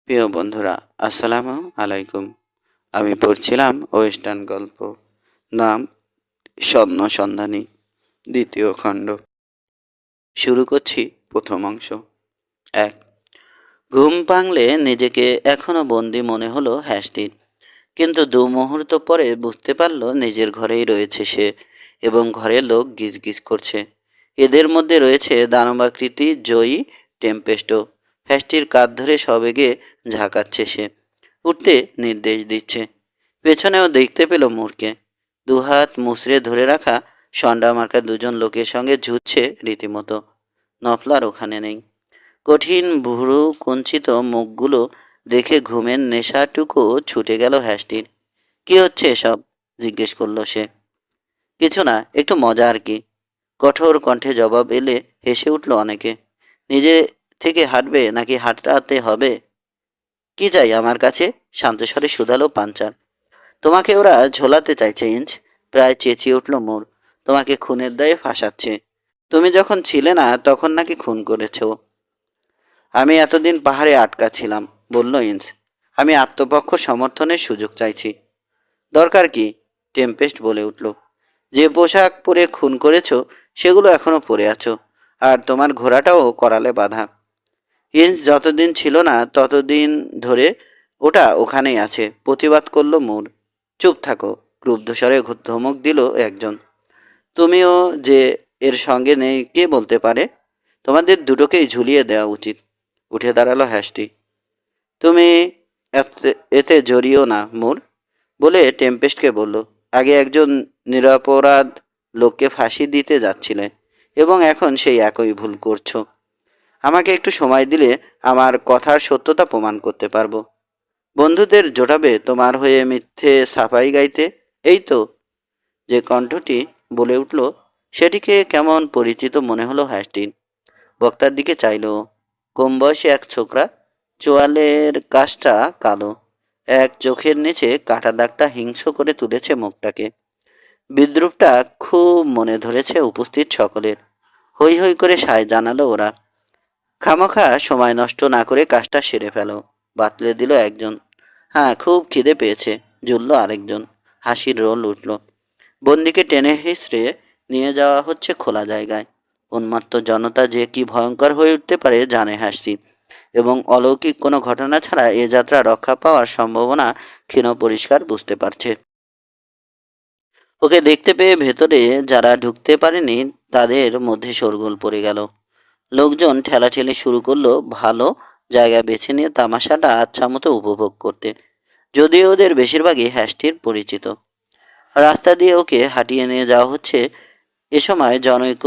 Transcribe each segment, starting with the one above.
প্রিয় বন্ধুরা, আসসালামু আলাইকুম। আমি পড়ছিলাম ওয়েস্টার্ন গল্প, নাম স্বর্ণ সন্ধানী, দ্বিতীয় খণ্ড। শুরু করছি প্রথম অংশ। এক। ঘুম ভাঙলে নিজেকে এখনো বন্দি মনে হলো হ্যাসটির, কিন্তু দু মুহূর্ত পরে বুঝতে পারল নিজের ঘরেই রয়েছে সে, এবং ঘরের লোক গিজগিজ করছে। এদের মধ্যে রয়েছে দানবাকৃতি জয়ী টেম্পেস্টো। হ্যাসটির কাঁধ ধরে সবেগে ঝাঁকাচ্ছে সে, উঠতে নির্দেশ দিচ্ছে। পেছনেও দেখতে পেল মুরকে, দুহাত মুচড়ে ধরে রাখা সন্ডা মার্কা দুজন লোকের সঙ্গে ঝুঁচ্ছে রীতিমতো। নফলার ওখানে নেই। কঠিন ভুরু কুঞ্চিত মুখগুলো দেখে ঘুমের নেশাটুকু ছুটে গেল হ্যাসটির। কি হচ্ছে এসব? জিজ্ঞেস করলো সে। কিছু না, একটু মজা আর কি। কঠোর কণ্ঠে জবাব এলে হেসে উঠল অনেকে। নিজে থেকে হাঁটবে নাকি হাঁটাতে হবে? কি চাই আমার কাছে? শান্তস্বরে শুধালো পাঞ্চার। তোমাকে ওরা ঝোলাতে চাইছে ইঞ্চ, প্রায় চেঁচিয়ে উঠল মোর। তোমাকে খুনের দায়ে ফাঁসাচ্ছে। তুমি যখন ছিলে না তখন নাকি খুন করেছো। আমি এতদিন পাহাড়ে আটকা ছিলাম, বলল ইঞ্চ। আমি আত্মপক্ষ সমর্থনের সুযোগ চাইছি। দরকার কি? টেম্পেস্ট বলে উঠল। যে পোশাক পরে খুন করেছো সেগুলো এখনো পরে আছো, আর তোমার ঘোড়াটাও করালে বাঁধা। ইঞ্চ যতদিন ছিল না ততদিন ধরে ওটা ওখানেই আছে, প্রতিবাদ করলো মুর। চুপ থাকো, ক্রুদ্ধস্বরে ধমক দিল একজন। তুমিও যে এর সঙ্গে নেই কে বলতে পারে? তোমাদের দুটোকেই ঝুলিয়ে দেওয়া উচিত। উঠে দাঁড়ালো হ্যাসটি। তুমি এতে জড়িও না মুর, বলে টেম্পেস্টকে বলল। আগে একজন নিরপরাধ লোককে ফাঁসি দিতে যাচ্ছিলে, এবং এখন সেই একই ভুল করছো। আমাকে একটু সময় দিলে আমার কথার সত্যতা প্রমাণ করতে পারবো। বন্ধুদের জোটাবে তোমার হয়ে মিথ্যে সাফাই গাইতে। এই তো। যে কণ্ঠটি বলে উঠল সেটিকে কেমন পরিচিত মনে হলো হ্যাস্টির। বক্তার দিকে চাইল। কম বয়সী এক ছোকরা, চোয়ালের কাজটা কালো, এক চোখের নিচে কাটা দাগটা হিংস্র করে তুলেছে মুখটাকে। বিদ্রুপটা খুব মনে ধরেছে উপস্থিত সকলের। হৈ হৈ করে সায় জানালো ওরা। খামোখা সময় নষ্ট না করে কাজটা সেরে ফেলো, বাতলে দিল একজন। হ্যাঁ, খুব খিদে পেয়েছে, জ্বলল আরেকজন। হাসির রোল উঠল। বন্দিকে টেনে হিঁচড়ে নিয়ে যাওয়া হচ্ছে খোলা জায়গায়। উন্মত্ত জনতা যে কি ভয়ঙ্কর হয়ে উঠতে পারে জানে হাসি, এবং অলৌকিক কোনো ঘটনা ছাড়া এ যাত্রা রক্ষা পাওয়ার সম্ভাবনা ক্ষীণ পরিষ্কার বুঝতে পারছে। ওকে দেখতে পেয়ে ভেতরে যারা ঢুকতে পারেনি তাদের মধ্যে শোরগোল পড়ে গেল। লোকজন ঠেলাঠেলি শুরু করলো ভালো জায়গা বেছে নিয়ে তামাশাটা আচ্ছা মতো উপভোগ করতে, যদিও ওদের বেশিরভাগই হ্যাস্টির পরিচিত। রাস্তা দিয়ে ওকে হাঁটিয়ে নিয়ে যাওয়া হচ্ছে। এ সময় জনৈক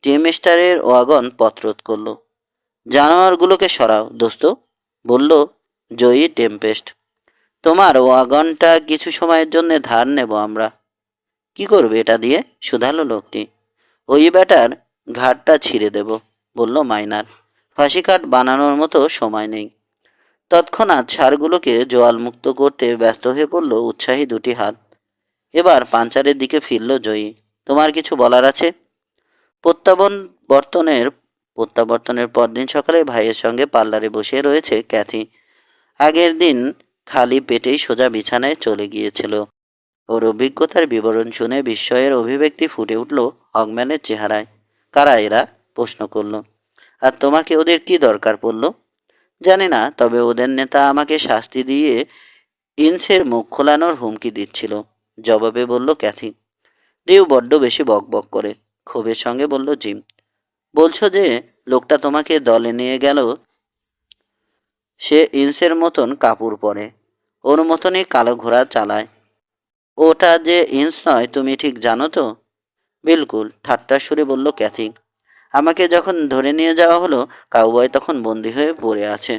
টিএমস্টারের ওয়াগন পথরোধ করলো। জানোয়ারগুলোকে সরাও দোস্ত, বলল জয়ী টেম্পেস্ট। তোমার ওয়াগনটা কিছু সময়ের জন্য ধার নেব আমরা। কি করবে এটা দিয়ে? শুধালো লোকটি। ওই ব্যাটার ঘাটটা ছিঁড়ে দেব, বলল মাইনার। ফাঁসি কাঠ বানানোর মতো সময় নেই। তৎক্ষণাৎ ষাঁড়গুলোকে জোয়ালমুক্ত করতে ব্যস্ত হয়ে পড়ল উৎসাহী দুটি হাত। এবার পাঞ্চারের দিকে ফিরল জয়ী। তোমার কিছু বলার আছে? প্রত্যাবর্তনের প্রত্যাবর্তনের পরদিন সকালে ভাইয়ের সঙ্গে পার্লারে বসে রয়েছে ক্যাথি। আগের দিন খালি পেটেই সোজা বিছানায় চলে গিয়েছিল। ওর অভিজ্ঞতার বিবরণ শুনে বিস্ময়ের অভিব্যক্তি ফুটে উঠল হগম্যানের চেহারায়। কারা এরা? প্রশ্ন করল। আর তোমাকে ওদের কি দরকার পড়ল? জানি না, তবে ওদের নেতা আমাকে শাস্তি দিয়ে ইনসের মুখ খোলানোর হুমকি দিচ্ছিল, জবাবে বলল ক্যাথি। ডিউ বড্ড বেশি বকবক করে, ক্ষোভের সঙ্গে বলল জিম। বলছো যে লোকটা তোমাকে দলে নিয়ে গেল সে ইনসের মতন কাপড় পরে, ওর মতনই কালো ঘোড়া চালায়? ওটা যে ইন্স নয় তুমি ঠিক জানো তো? বিলকুল, ঠাট্টার সুরে বলল ক্যাথি। আমাকে যখন ধরে নিয়ে যাওয়া হলো কাউবয় তখন বন্দি হয়ে পড়ে আছে।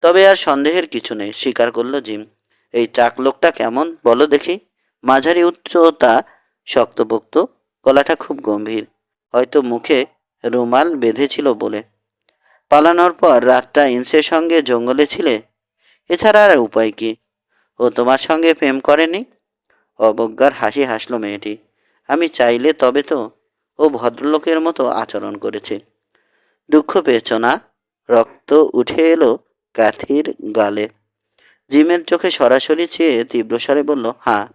তবে আর সন্দেহের কিছু নেই, স্বীকার করল জিম। এই চাক লোকটা কেমন বলো দেখি? মাঝারি উচ্চতা, শক্তপোক্ত, গলাটা খুব গম্ভীর, হয়তো মুখে রুমাল বেঁধেছিল বলে। পালানোর পর রাতটা ইন্সের সঙ্গে জঙ্গলে ছিলে, এছাড়া আর উপায় কি? ও তোমার সঙ্গে প্রেম করেনি? অবজ্ঞার হাসি হাসল মেয়েটি। আমি চাইলে তবে তো। ও ভদ্রলোকের মতো আচরণ করেছে। দুঃখ পেয়েছ না? রক্ত উঠে এলো ক্যাথির গালে। জিমের চোখে সরাসরি চেয়ে তীব্রস্বরে বলল, হ্যাঁ।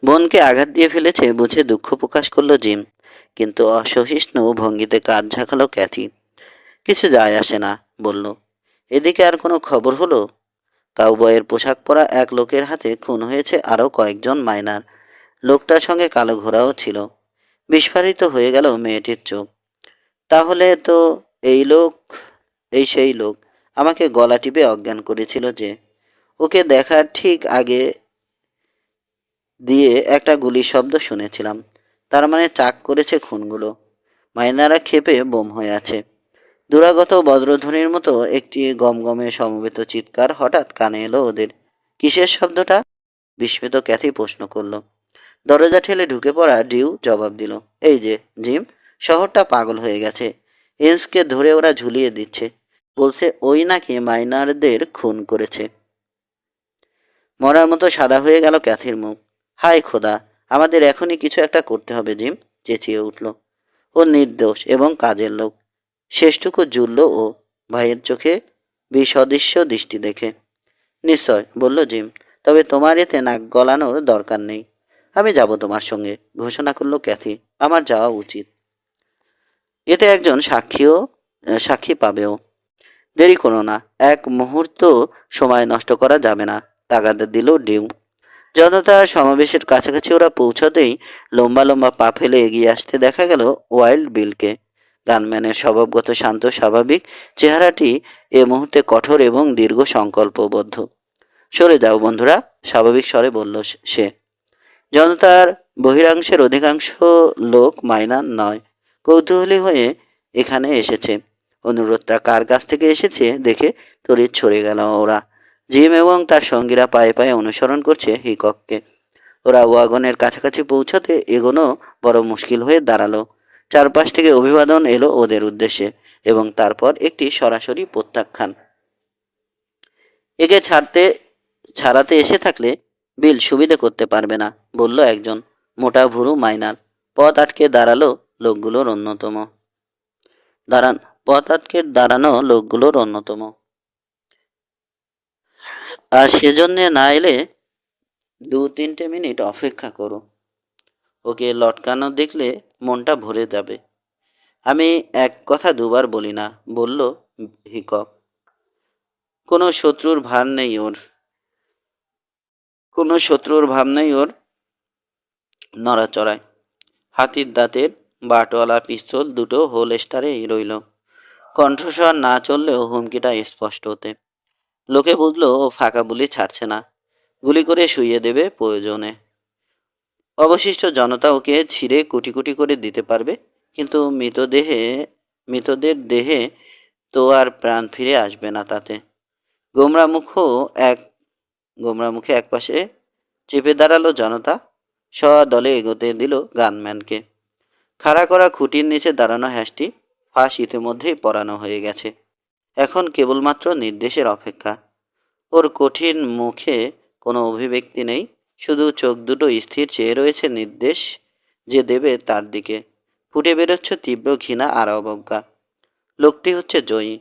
বোনকে আঘাত দিয়ে ফেলেছে বুঝে দুঃখ প্রকাশ করলো জিম, কিন্তু অসহিষ্ণু ভঙ্গিতে কাঁধ ঝাঁকালো ক্যাথি। কিছু যায় আসে না, বলল। এদিকে আর কোনো খবর হলো? কাউবয়ের পোশাক পরা এক লোকের হাতে খুন হয়েছে আরও কয়েকজন মাইনার। লোকটার সঙ্গে কালো ঘোড়াও ছিল। বিস্ফারিত হয়ে গেল মেয়েটির চোখ। তাহলে তো এই লোক, এই সেই লোক আমাকে গলা টিপে অজ্ঞান করেছিল যে। ওকে দেখার ঠিক আগে দিয়ে একটা গুলির শব্দ শুনেছিলাম। তার মানে চাক করেছে খুনগুলো। মাইনারা ক্ষেপে বোম হয়ে আছে। দুরাগত বজ্রধ্বনির মতো একটি গমগমে সমবেত চিৎকার হঠাৎ কানে এলো ওদের। কিসের শব্দটা? বিস্মিত ক্যাথি প্রশ্ন করল। দরজা ঠেলে ঢুকে পড়া ডিউ জবাব দিল, এই যে জিম, শহরটা পাগল হয়ে গেছে। এন্সকে ধরে ওরা ঝুলিয়ে দিচ্ছে। বলছে ওই নাকি মাইনারদের খুন করেছে। মরার মতো সাদা হয়ে গেল ক্যাথির মুখ। হায় খোদা, আমাদের এখনই কিছু একটা করতে হবে জিম, চেঁচিয়ে উঠল। ও নির্দোষ এবং কাজের লোক। শেষটুকু জুড়ল ও, ভাইয়ের চোখে বিসদৃশ্য দৃষ্টি দেখে। নিশ্চয়, বলল জিম, তবে তোমার এতে নাক গলানোর দরকার নেই। আমি যাব তোমার সঙ্গে, ঘোষণা করল ক্যাথি। আমার যাওয়া উচিত। এতে একজন সাক্ষী পাবেও। দেরি করো না, এক মুহূর্ত সময় নষ্ট করা যাবে না, তাগাদা দিল ডিউ। জনতার সমাবেশের কাছাকাছি ওরা পৌঁছতেই লম্বা লম্বা পা ফেলে এগিয়ে আসতে দেখা গেল ওয়াইল্ড বিলকে। গানম্যানের স্বভাবগত শান্ত স্বাভাবিক চেহারাটি এ মুহূর্তে কঠোর এবং দীর্ঘ সংকল্পবদ্ধ। সরে যাও বন্ধুরা, স্বাভাবিক স্বরে বলল সে। জনতার বহিরাংশের অধিকাংশ লোক মাইনার নয়, কৌতূহলী হয়ে এখানে এসেছে। অনুরোধটা কার কাছ থেকে এসেছে দেখে তড়িৎ ছড়ে গেল ওরা। জিম এবং তার সঙ্গীরা পায়ে পায়ে অনুসরণ করছে হিকককে। ওরা ওয়াগনের কাছাকাছি পৌঁছাতে এগোনো বড় মুশকিল হয়ে দাঁড়ালো। চারপাশ থেকে অভিবাদন এলো ওদের উদ্দেশ্যে এবং তারপর একটি সরাসরি প্রত্যাখ্যান। একে ছাড়াতে এসে থাকলে বিল সুবিধে করতে পারবে না, বলল একজন মোটা ভুরু মাইনার। পথ আটকে দাঁড়ানো লোকগুলোর অন্যতম। আর সেজন্য না এলে 2-3 মিনিট অপেক্ষা করো। ওকে লটকানো দেখলে মনটা ভরে যাবে। আমি এক কথা দুবার বলি না, বলল হিকক। কোনো শত্রুর ভাব নেই ওর নড়াচড়ায়। হাতির দাঁতের বাটওয়ালা পিস্তল দুটো হোলস্টারেই রইল। কণ্ঠস্বর না চললেও হুমকিটা স্পষ্ট হতে। লোকে বুঝলো ও ফাঁকা গুলি ছাড়ছে না, গুলি করে শুইয়ে দেবে প্রয়োজনে। অবশিষ্ট জনতা ওকে ছিঁড়ে কুটি কুটি করে দিতে পারবে, কিন্তু মৃতদের দেহে তো আর প্রাণ ফিরে আসবে না তাতে। গোমরা মুখে একপাশে চেপে দাঁড়ালো জনতা। দলে এগোতে দিল গানম্যানকে। খাড়া করা খুঁটির নিচে দাঁড়ানো হ্যাসটি ফাঁস ইতিমধ্যেই পরানো হয়ে গেছে। এখন কেবলমাত্র নির্দেশের অপেক্ষা। ওর কঠিন মুখে কোনো অভিব্যক্তি নেই, শুধু চোখ দুটো স্থির চেয়ে রয়েছে নির্দেশ যে দেবে তার দিকে। ফুটে বেরোচ্ছে তীব্র ঘৃণা আর অবজ্ঞা। লোকটি হচ্ছে জয়ী।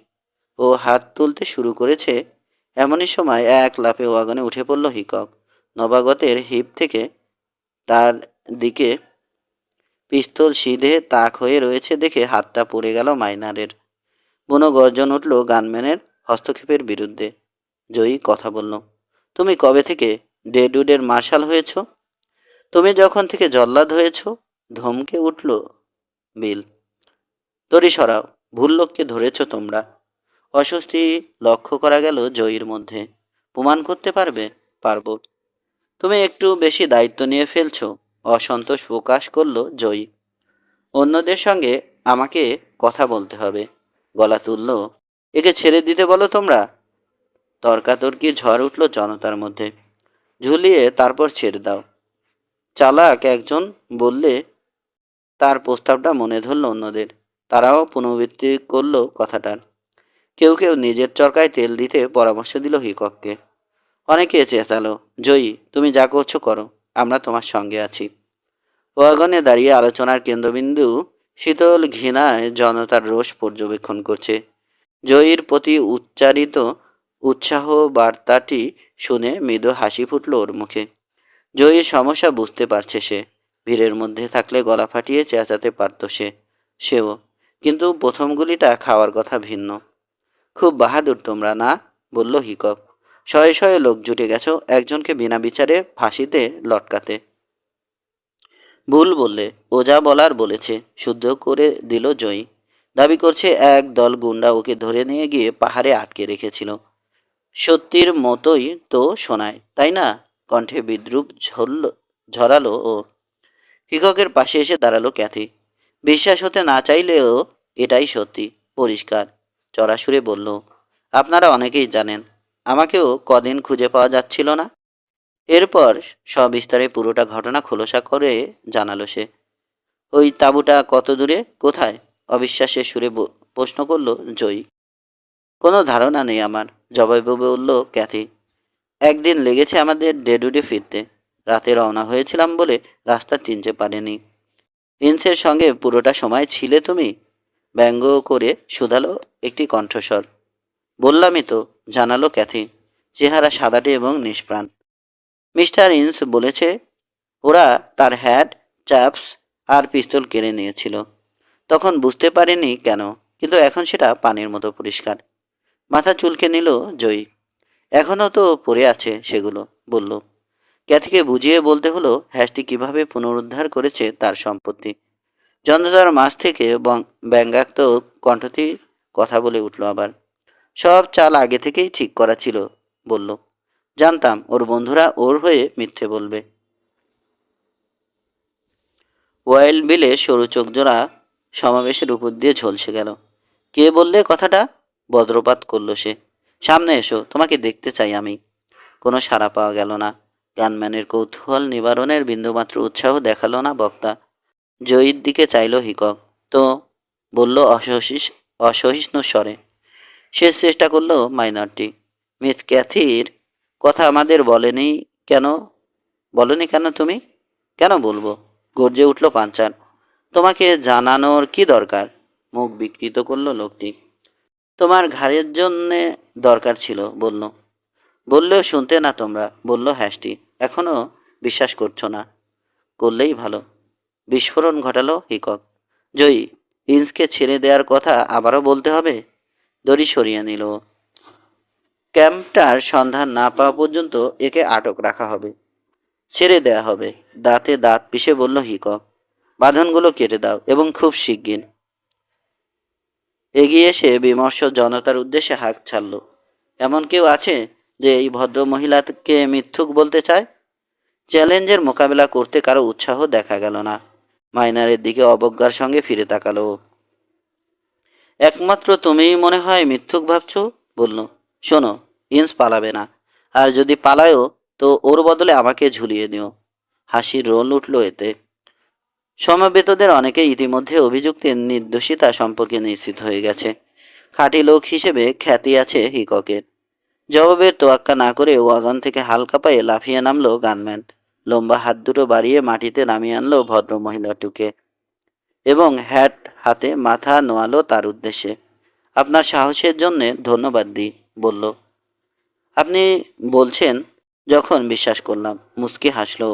ও হাত তুলতে শুরু করেছে, এমনই সময় এক লাফে ওয়াগনে উঠে পড়ল হিকক। নবাগতের হিপ থেকে তার দিকে পিস্তল সিধে তাক হয়ে রয়েছে দেখে হাতটা পড়ে গেল মাইনারের। বুনো গর্জন উঠল গানম্যানের হস্তক্ষেপের বিরুদ্ধে। জয়ী কথা বলল, তুমি কবে থেকে ডেডউডের মার্শাল হয়েছ? তুমি যখন থেকে জল্লাদ হয়েছ, ধমকে উঠল বিল। তরি সরাও, ভুল লোককে ধরেছ তোমরা। অস্বস্তি লক্ষ্য করা গেল জয়ীর মধ্যে। প্রমাণ করতে পারবে? পারব। তুমি একটু বেশি দায়িত্ব নিয়ে ফেলছো, অসন্তোষ প্রকাশ করল জয়ী। অন্যদের সঙ্গে আমাকে কথা বলতে হবে, গলা তুলল। একে ছেড়ে দিতে বলো তোমরা। তর্কাতর্কি ঝড় উঠল জনতার মধ্যে। ঝুলিয়ে তারপর ছেড়ে দাও, চালাক একজন বললে। তার প্রস্তাবটা মনে ধরল অন্যদের। তারাও পুনরাবৃত্তি করল কথাটার। কেউ কেউ নিজের চরকায় তেল দিতে পরামর্শ দিল হিকককে। অনেকে চেঁচালো, জয়ী, তুমি যা করছো করো, আমরা তোমার সঙ্গে আছি। ওয়াগনে দাঁড়িয়ে আলোচনার কেন্দ্রবিন্দু শীতল ঘৃণায় জনতার রোষ পর্যবেক্ষণ করছে। জয়ীর প্রতি উচ্চারিত উৎসাহ বার্তাটি শুনে মৃদু হাসি ফুটল ওর মুখে। জয়ীর সমস্যা বুঝতে পারছে সে। ভিড়ের মধ্যে থাকলে গলা ফাটিয়ে চেঁচাতে পারত সেও। কিন্তু প্রথম গুলিটা খাওয়ার কথা ভিন্ন। খুব বাহাদুর তোমরা না, বলল হিকক। শয়ে শয়ে লোক জুটে গেছ একজনকে বিনা বিচারে ফাঁসিতে লটকাতে। ভুল বললে, ও যা বলার বলেছে, শুদ্ধ করে দিল জয়ী। দাবি করছে এক দল গুন্ডা ওকে ধরে নিয়ে গিয়ে পাহাড়ে আটকে রেখেছিল। সত্যির মতোই তো শোনায়, তাই না? কণ্ঠে বিদ্রুপ ঝরালো ও। হিককের পাশে এসে দাঁড়ালো ক্যাথি। বিশ্বাস হতে না চাইলেও এটাই সত্যি, পরিষ্কার। চড়া সুরে বলল, আপনারা অনেকেই জানেন, আমাকেও কদিন খুঁজে পাওয়া যাচ্ছিল না। এরপর সবিস্তারে পুরোটা ঘটনা খোলসা করে জানালো সে। ওই তাঁবুটা কত দূরে, কোথায়? অবিশ্বাসের সুরে প্রশ্ন করল জয়ী। কোনো ধারণা নেই আমার, জবাবে বলল ক্যাথি। একদিন লেগেছে আমাদের ডেডুডে ফিরতে। রাতে রওনা হয়েছিলাম বলে রাস্তা চিনতে পারিনি। ইন্সের সঙ্গে পুরোটা সময় ছিলে তুমি? ব্যঙ্গ করে শুধালো একটি কণ্ঠস্বর। বললামই তো, জানালো ক্যাথি, চেহারা সাদাটে এবং নিষ্প্রাণ। মিস্টার ইন্স বলেছে ওরা তার হ্যাট, চ্যাপস আর পিস্তল কেড়ে নিয়েছিল। তখন বুঝতে পারিনি কেন, কিন্তু এখন সেটা পানির মতো পরিষ্কার। মাথা চুলকে নিল জয়ী। এখনও তো পড়ে আছে সেগুলো, বলল। ক্যাথিকে বুঝিয়ে বলতে হলো হ্যাশটি কিভাবে পুনরুদ্ধার করেছে তার সম্পত্তি। যন্ত্রটার মাঝ থেকে ব্যঙ্গাক্ত কণ্ঠটি কথা বলে উঠল আবার। সব চাল আগে থেকেই ঠিক করা ছিল, বলল। জানতাম ওর বন্ধুরা ওর হয়ে মিথ্যে বলবে। ওয়াইল্ড বিলে সরু চোখজোড়া সমাবেশের উপর দিয়ে ঝলসে গেল। কে বললে কথাটা? বজ্রপাত করল সে। সামনে এসো, তোমাকে দেখতে চাই আমি। কোনো সাড়া পাওয়া গেল না। গানম্যানের কৌতূহল নিবারণের বিন্দুমাত্র উৎসাহ দেখালো না বক্তা। জয়ীর দিকে চাইল হিকক। তো, বলল অসহিষ্ণু স্বরে। শেষ চেষ্টা করলো মাইনরটি। মিস ক্যাথির কথা আমাদের কেন বলনি কেন তুমি? কেন বলবো? গর্জে উঠল পাঞ্চার। তোমাকে জানানোর কি দরকার? মুখ বিকৃত করলো লোকটি। তোমার ঘাড়ের জন্যে দরকার ছিল, বললেও শুনতে না তোমরা, বলল হ্যাশটি। এখনো বিশ্বাস করছো না? করলেই ভালো। বিস্ফোরণ ঘটালো হিকক। জয়ী, ইন্সকে ছেড়ে দেওয়ার কথা আবারও বলতে হবে? দড়ি সরিয়ে নিল। ক্যাম্পটার সন্ধান না পাওয়া পর্যন্ত একে আটক রাখা হবে, ছেড়ে দেয়া হবে। দাঁতে দাঁত পিষে বলল হিকক। বাঁধনগুলো কেটে দাও, এবং খুব শিগগির। এগিয়ে এসে বিমর্ষ জনতার উদ্দেশ্যে হাঁক ছাড়ল। এমন কেউ আছে যে এই ভদ্র মহিলাকে মিথ্যুক বলতে চায়? চ্যালেঞ্জের মোকাবেলা করতে কারো উৎসাহ দেখা গেল না। মাইনারের দিকে অবজ্ঞার সঙ্গে ফিরে তাকালো। একমাত্র তুমিই মনে হয় মিথ্যুক ভাবছ, বলল। শোনো, ইন্স পালাবে না, আর যদি পালায়ও তো ওর বদলে আমাকে ঝুলিয়ে নিও। হাসির রোল উঠল এতে। সমবেতদের অনেকে ইতিমধ্যে অভিযুক্তের নির্দোষিতা সম্পর্কে নিশ্চিত হয়ে গেছে। খাঁটি লোক হিসেবে খ্যাতি আছে হিককের। জবাবের তোয়াক্কা না করে ওয়াগন থেকে হালকা পায়ে লাফিয়ে নামলো গানম্যান। লম্বা হাত দুটো বাড়িয়ে মাটিতে নামিয়ে আনলো ভদ্র মহিলাটিকে এবং হ্যাট হাতে মাথা নোয়ালো তার উদ্দেশ্যে। আপনার সাহসের জন্যে ধন্যবাদ দিই, বলল। আপনি বলছেন যখন বিশ্বাস করলাম, মুচকি হাসলো।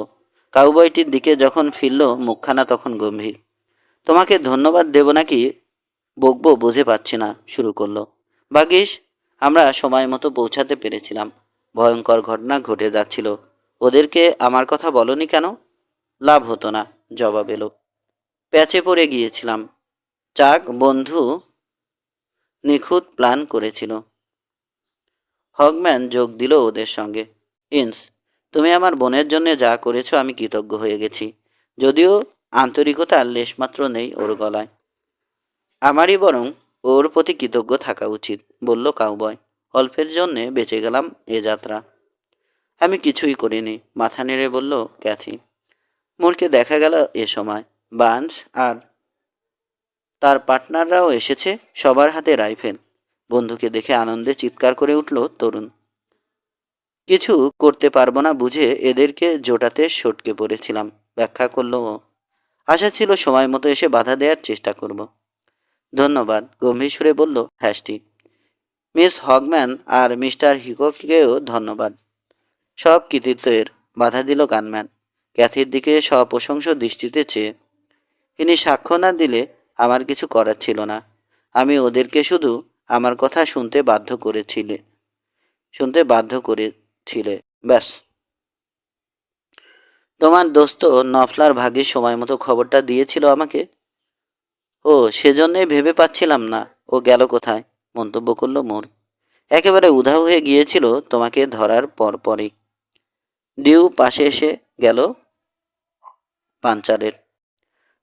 কাউবয়টির দিকে যখন ফিরল মুখখানা তখন গম্ভীর। তোমাকে ধন্যবাদ দেব নাকি বকবো বুঝে পাচ্ছি না, শুরু করলো। ভাগ্যিস আমরা সময় মতো পৌঁছাতে পেরেছিলাম। ভয়ঙ্কর ঘটনা ঘটে যাচ্ছিল। ওদেরকে আমার কথা বলনি কেন? লাভ হতো না, জবাব এলো। প্যাচে পড়ে গিয়েছিলাম। চাক বন্ধু নিখুঁত প্ল্যান করেছিল। হগম্যান যোগ দিল ওদের সঙ্গে। ইন্স, তুমি আমার বোনের জন্য যা করেছো আমি কৃতজ্ঞ হয়ে গেছি, যদিও আন্তরিকতার লেশমাত্র নেই ওর গলায়। আমারই বরং ওর প্রতি কৃতজ্ঞ থাকা উচিত, বলল কাউবয়। অল্পের জন্যে বেঁচে গেলাম এ যাত্রা। আমি কিছুই করিনি, মাথা নেড়ে বলল ক্যাথি। মোড়কে দেখা গেল এ সময় বার্নস আর তার পার্টনাররাও এসেছে, সবার হাতে রাইফেল। বন্ধুকে দেখে আনন্দে চিৎকার করে উঠল তরুণ। কিছু করতে পারবো না বুঝে এদেরকে জোটাতে সটকে পড়েছিলাম, ব্যাখ্যা করল ও। আশা ছিল সময় মতো এসে বাধা দেওয়ার চেষ্টা করব। ধন্যবাদ, গম্ভীর সুরে বলল হ্যাশটি। মিস হগম্যান আর মিস্টার হিককেও ধন্যবাদ। সব কৃতিত্বের বাধা দিল গানম্যান, ক্যাথির দিকে সপ্রশংস দৃষ্টিতে চেয়ে। ইনি সাক্ষ্য না দিলে আমার কিছু করার ছিল না। আমি ওদেরকে শুধু আমার কথা শুনতে বাধ্য করেছিলে। ব্যাস। তোমার দোস্ত নফলার ভাগ্যের সময় মতো খবরটা দিয়েছিল আমাকে। ও, সেজন্যই ভেবে পাচ্ছিলাম না ও গেল কোথায়, মন্তব্য করলো মোর। একেবারে উধাও হয়ে গিয়েছিল তোমাকে ধরার পরপরই। ডিউ পাশে এসে গেল পাঞ্চারের।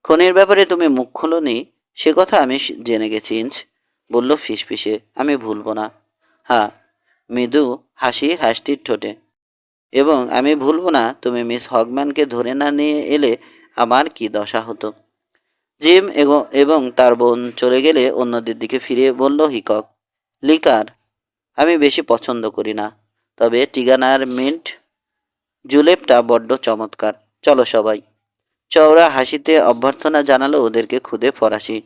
খনির ব্যাপারে তুমি মুখ খোলনি, সে কথা আমি জেনে গেছি ইঞ্চ, বলল ফিসফিসে। আমি ভুলব না। হ্যাঁ, মৃদু হাসি হাসটির ঠোঁটে। এবং আমি ভুলব না তুমি মিস হগম্যানকে ধরে না নিয়ে এলে আমার কি দশা হতো। জিম এবং তার বোন চলে গেলে অন্যদের দিকে ফিরে বলল হিকক, লিকার আমি বেশি পছন্দ করি না, তবে টিগানার মিন্ট জুলেপটা বড্ড চমৎকার। চলো সবাই। চওড়া হাসিতে অভ্যর্থনা জানালো ওদেরকে খুদে ফরাসি।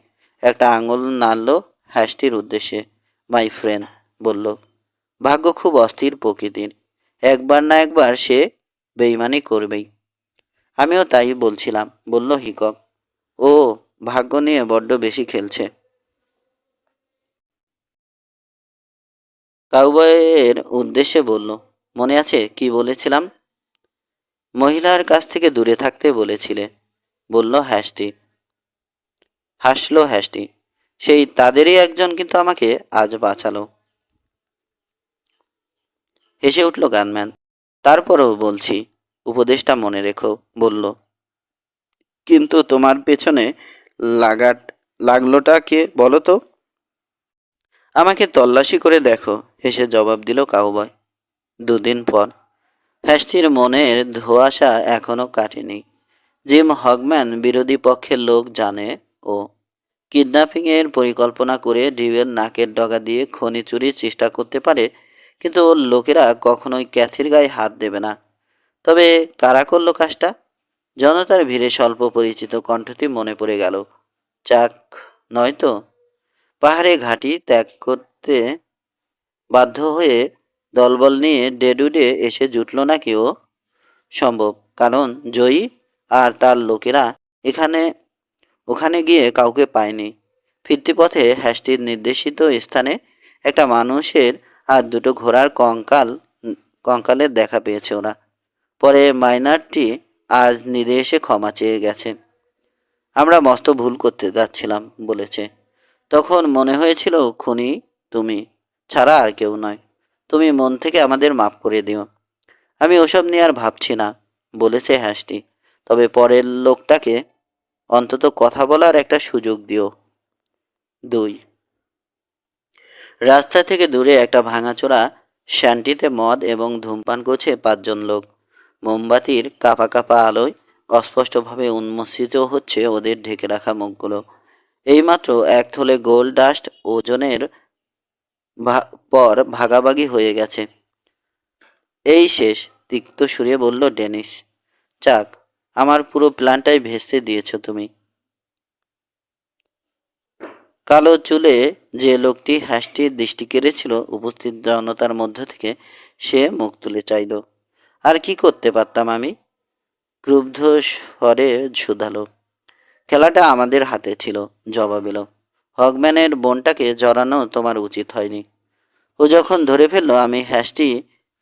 একটা আঙুল নাড়ল হ্যাস্টির উদ্দেশ্যে। মাই ফ্রেন্ড, বলল। ভাগ্য খুব অস্থির প্রকৃতির, একবার না একবার সে বেইমানি করবেই। আমিও তাই বলছিলাম, বলল হিকক। ও ভাগ্য নিয়ে বড্ড বেশি খেলছে। কাউবয়ের উদ্দেশ্যে বলল, মনে আছে কি বলেছিলাম? মহিলার কাছ থেকে দূরে থাকতে বলেছিলে, বলল হ্যাস্টি। হাসলো হ্যাস্টি। সেই তাদেরই একজন কিন্তু আমাকে আজ বাঁচালো। হেসে উঠল গানম্যান। তারপরও বলছি, উপদেশটা মনে রেখো, বলল। কিন্তু তোমার পেছনে লাগাট লাগলোটা কে বলো তো? আমাকে তল্লাশি করে দেখো, হেসে জবাব দিল কাউবয়। দুদিন পর। হ্যাস্টির মনের ধোঁয়াশা এখনো কাটেনি। জিম হগম্যান বিরোধী পক্ষের লোক জানে ও কিডন্যাপিংয়ের পরিকল্পনা করে ডিউয়ের নাকের ডগা দিয়ে খনি চুরির চেষ্টা করতে পারে, কিন্তু ওর লোকেরা কখনোই ক্যাথির গায়ে হাত দেবে না। তবে কারা করলো কাজটা? জনতার ভিড়ে স্বল্প পরিচিত কণ্ঠটি মনে পড়ে গেল। চাক নয়তো? পাহাড়ে ঘাঁটি ত্যাগ করতে বাধ্য হয়ে দলবল নিয়ে ডেডুডে এসে জুটল নাকি ও? সম্ভব, কারণ জয়ী আর তার লোকেরা এখানে ওখানে গিয়ে কাউকে পায়নি। ফিরতি পথে হ্যাস্টির নির্দেশিত স্থানে একটা মানুষের আর দুটো ঘোড়ার কঙ্কালের দেখা পেয়েছে ওরা। পরে মাইনারটি আজ নিজে এসে ক্ষমা চেয়ে গেছে। আমরা মস্ত ভুল করতে যাচ্ছিলাম বলেছে। তখন মনে হয়েছিল খুনি তুমি ছাড়া আর কেউ নয়। তুমি মন থেকে আমাদের মাফ করে দিও। আমি ওসব নিয়ে আর ভাবছি না, বলেছে হ্যাস্টি। তবে পরের লোকটাকে অন্তত কথা বলার একটা সুযোগ দিও। 2। রাস্তা থেকে দূরে একটা ভাঙাচোরা শ্যান্টিতে মদ এবং ধূমপান করছে 5জন লোক। মোমবাতির কাপা কাপা আলোয় অস্পষ্টভাবে উন্মোচিত হচ্ছে ওদের ঢেকে রাখা মুখগুলো। এইমাত্র এক থলে গোল্ড ডাস্ট ওজনের পর ভাগাভাগি হয়ে গেছে। এই শেষ, তিক্ত সুরে বলল ডেনিস। চাক, আমার পুরো প্ল্যানটাই ভেস্তে দিয়েছ তুমি। কালো চুলে যে লোকটি হ্যাস্টির দৃষ্টি কেড়েছিল উপস্থিত জনতার মধ্য থেকে, সে মুখ তুলে চাইল। আর কি করতে পারতাম আমি? ক্রুব্ধ স্বরে শুধালো। খেলাটা আমাদের হাতে ছিল, জবাব এলো। হগম্যানের বোনটাকে জড়ানো তোমার উচিত হয়নি। ও যখন ধরে ফেললো আমি হ্যাস্টি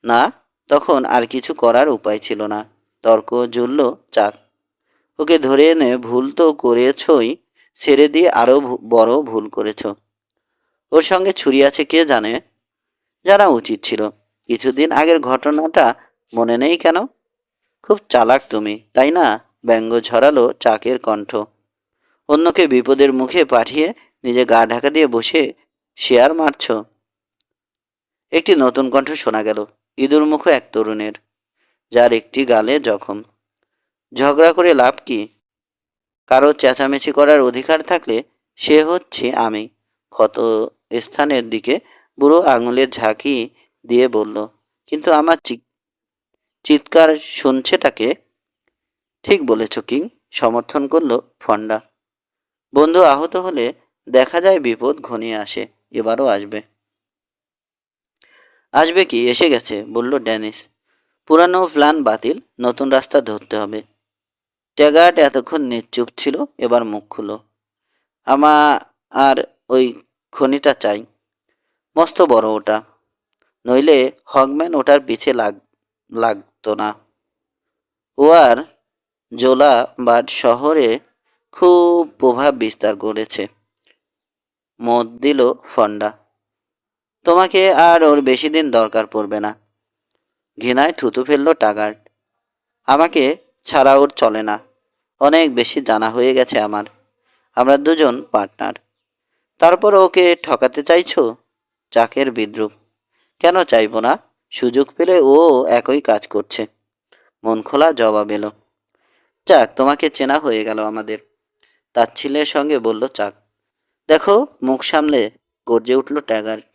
না, তখন আর কিছু করার উপায় ছিল না। তর্ক জুড়ল চাক। ওকে ধরে এনে ভুল তো করেছই, ছেড়ে দিয়ে আরও বড় ভুল করেছ। ওর সঙ্গে ছুরি আছে কে জানে? জানা উচিত ছিল। কিছুদিন আগের ঘটনাটা মনে নেই কেন? খুব চালাক তুমি, তাই না? ব্যঙ্গ ঝরালো চাকের কণ্ঠ। অন্যকে বিপদের মুখে পাঠিয়ে নিজে গা ঢাকা দিয়ে বসে শেয়ার মারছ। একটি নতুন কণ্ঠ শোনা গেল, ইঁদুর মুখ এক তরুণের, যার একটি গালে জখম। ঝগড়া করে লাভ কি? কারো চেঁচামেচি করার অধিকার থাকলে সে হচ্ছে আমি। ক্ষত স্থানের দিকে বুড়ো আঙুলের ঝাঁকি দিয়ে বলল, কিন্তু আমার চিৎকার শুনছেটাকে? ঠিক বলেছ কিং, সমর্থন করল ফন্ডা। বন্ধু আহত হলে দেখা যায় বিপদ ঘনিয়ে আসে, এবারও আসবে। আসবে কি, এসে গেছে, বলল ড্যানিস। পুরানো প্ল্যান বাতিল, নতুন রাস্তা ধরতে হবে। ট্যাগার্ট এতক্ষণ নিশ্চুপ ছিল, এবার মুখ খুলল। আর ওই খনিটা চাই, মস্ত বড় ওটা, নইলে হগম্যান ওটার পিছে লাগতো না। ও আর জোলা বাট শহরে খুব প্রভাব বিস্তার করেছে, মত দিল ফন্ডা। তোমাকে আর ওর বেশি দিন দরকার পড়বে না। ঘৃণায় থুতু ফেলল টাগার। আমাকে ছাড়া ওর চলে না, অনেক বেশি জানা হয়ে গেছে আমার। আমরা দুজন পার্টনার, তারপর ওকে ঠকাতে চাইছো? চাকের বিদ্রুপ। কেন চাইবো না, সুযোগ পেলে ও একই কাজ করছে। মন খোলা জবাব এলো। চাক, তোমাকে চেনা হয়ে গেল আমাদের, তাচ্ছিল্যের সঙ্গে বলল চাক। দেখো, মুখ সামলে গর্জে উঠল ট্যাগার্ট।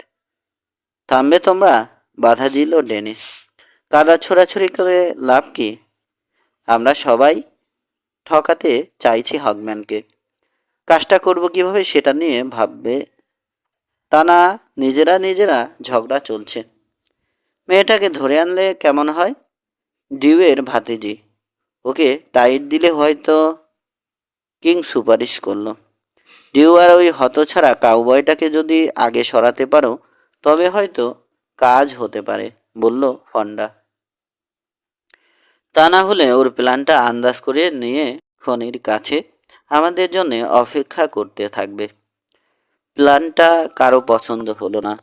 থামবে তোমরা, বাধা দিল ডেনিস। কাদা ছোড়াছুড়ি করে লাভ কি? আমরা সবাই ঠকাতে চাইছি হগম্যানকে। কাজটা করব কিভাবে সেটা নিয়ে ভাববে, তা না নিজেরা নিজেরা ঝগড়া চলছে। মেয়েটাকে ধরে আনলে কেমন হয়? ডিউয়ের ভাতিজি, ওকে টাইট দিলে হয়তো। কিং সুপারিশ করলো। ডিউ আর ওই হতছাড়া কাউবয়টাকে যদি আগে সরাতে পারো তবে হয়তো কাজ হতে পারে, বলল ফন্ডা। তা না হলে ওর প্ল্যানটা আন্দাজ করে নিয়ে খনির কাছে আমাদের জন্য অপেক্ষা করতে থাকবে। প্ল্যানটা কারো পছন্দ হলো না।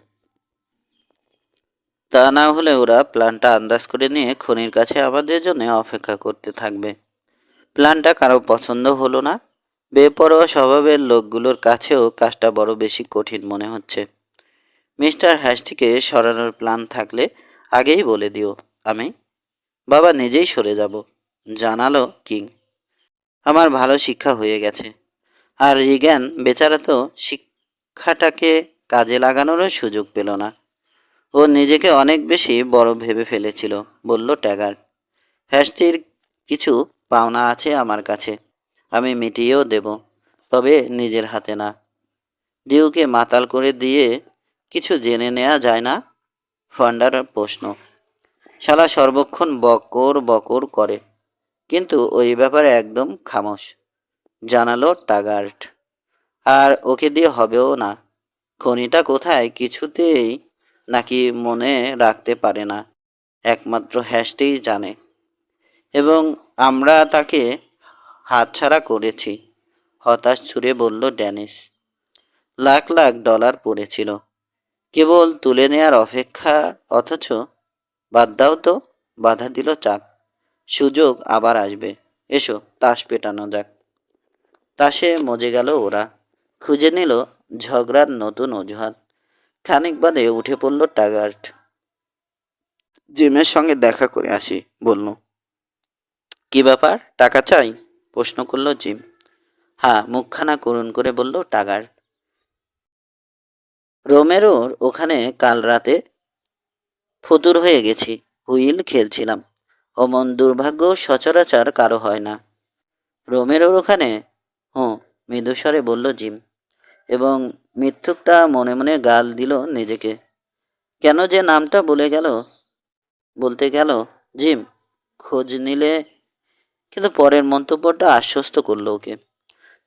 তা না হলে ওরা প্ল্যানটা আন্দাজ করে নিয়ে খনির কাছে আমাদের জন্য অপেক্ষা করতে থাকবে। প্ল্যানটা কারো পছন্দ হলো না। বেপরোয়া স্বভাবের লোকগুলোর কাছেও কাজটা বড় বেশি কঠিন মনে হচ্ছে। মিস্টার হ্যাস্টিকে সরানোর প্ল্যান থাকলে আগেই বলে দিও, আমি বাবা নিজেই সরে যাব, জানালো কিং। আমার ভালো শিক্ষা হয়ে গেছে। আর রিগ্যান বেচারা তো শিক্ষাটাকে কাজে লাগানোরও সুযোগ পেল না। ও নিজেকে অনেক বেশি বড় ভেবে ফেলেছিল, বলল ট্যাগার। হ্যাস্টির কিছু পাওনা আছে আমার কাছে, আমি মিটিয়েও দেব, তবে নিজের হাতে না। ডিউকে মাতাল করে দিয়ে কিছু জেনে নেওয়া যায় না? ফন্ডার প্রশ্ন। শালা সর্বক্ষণ বকর বকর করে, কিন্তু ওই ব্যাপারে একদম খামোশ, জানালো টাগার্ট। আর ওকে দিয়ে হবেও না। খনিটা কোথায় কিছুতেই নাকি মনে রাখতে পারে না, একমাত্র হ্যাস্টেই জানে। এবং আমরা তাকে হাতছাড়া করেছি, হতাশ ছুঁড়ে বলল ড্যানিস। লাখ লাখ ডলার পড়েছিল, কেবল তুলে নেয়ার অপেক্ষা, অথচ বাদ দাও তো, বাধা দিল চাক। সুযোগ আবার আসবে, এসো তাস পেটানো যাক। তাসে মজে গেল ওরা, খুঁজে নিল ঝগড়ার নতুন অজুহাত। খানিক বাদে উঠে পড়ল টাগার্ট। জিমের সঙ্গে দেখা করে আসি, বলল। কি ব্যাপার, টাকা চাই? প্রশ্ন করল জিম। হ্যাঁ, মুখখানা করুণ করে বলল টাগার। রোমেরোর ওখানে কাল রাতে ফতুর হয়ে গেছি, হুইল খেলছিলাম। অমন দুর্ভাগ্য সচরাচর কারো হয় না। রোমেরোর ওখানে? হুঁ, মৃদুস্বরে বলল জিম, এবং মিথ্যুকটা মনে মনে গাল দিল নিজেকে। কেন যে নামটা বলতে গেল জিম খোঁজ নিলে, কিন্তু পরের মন্তব্যটা আশ্বস্ত করলো ওকে।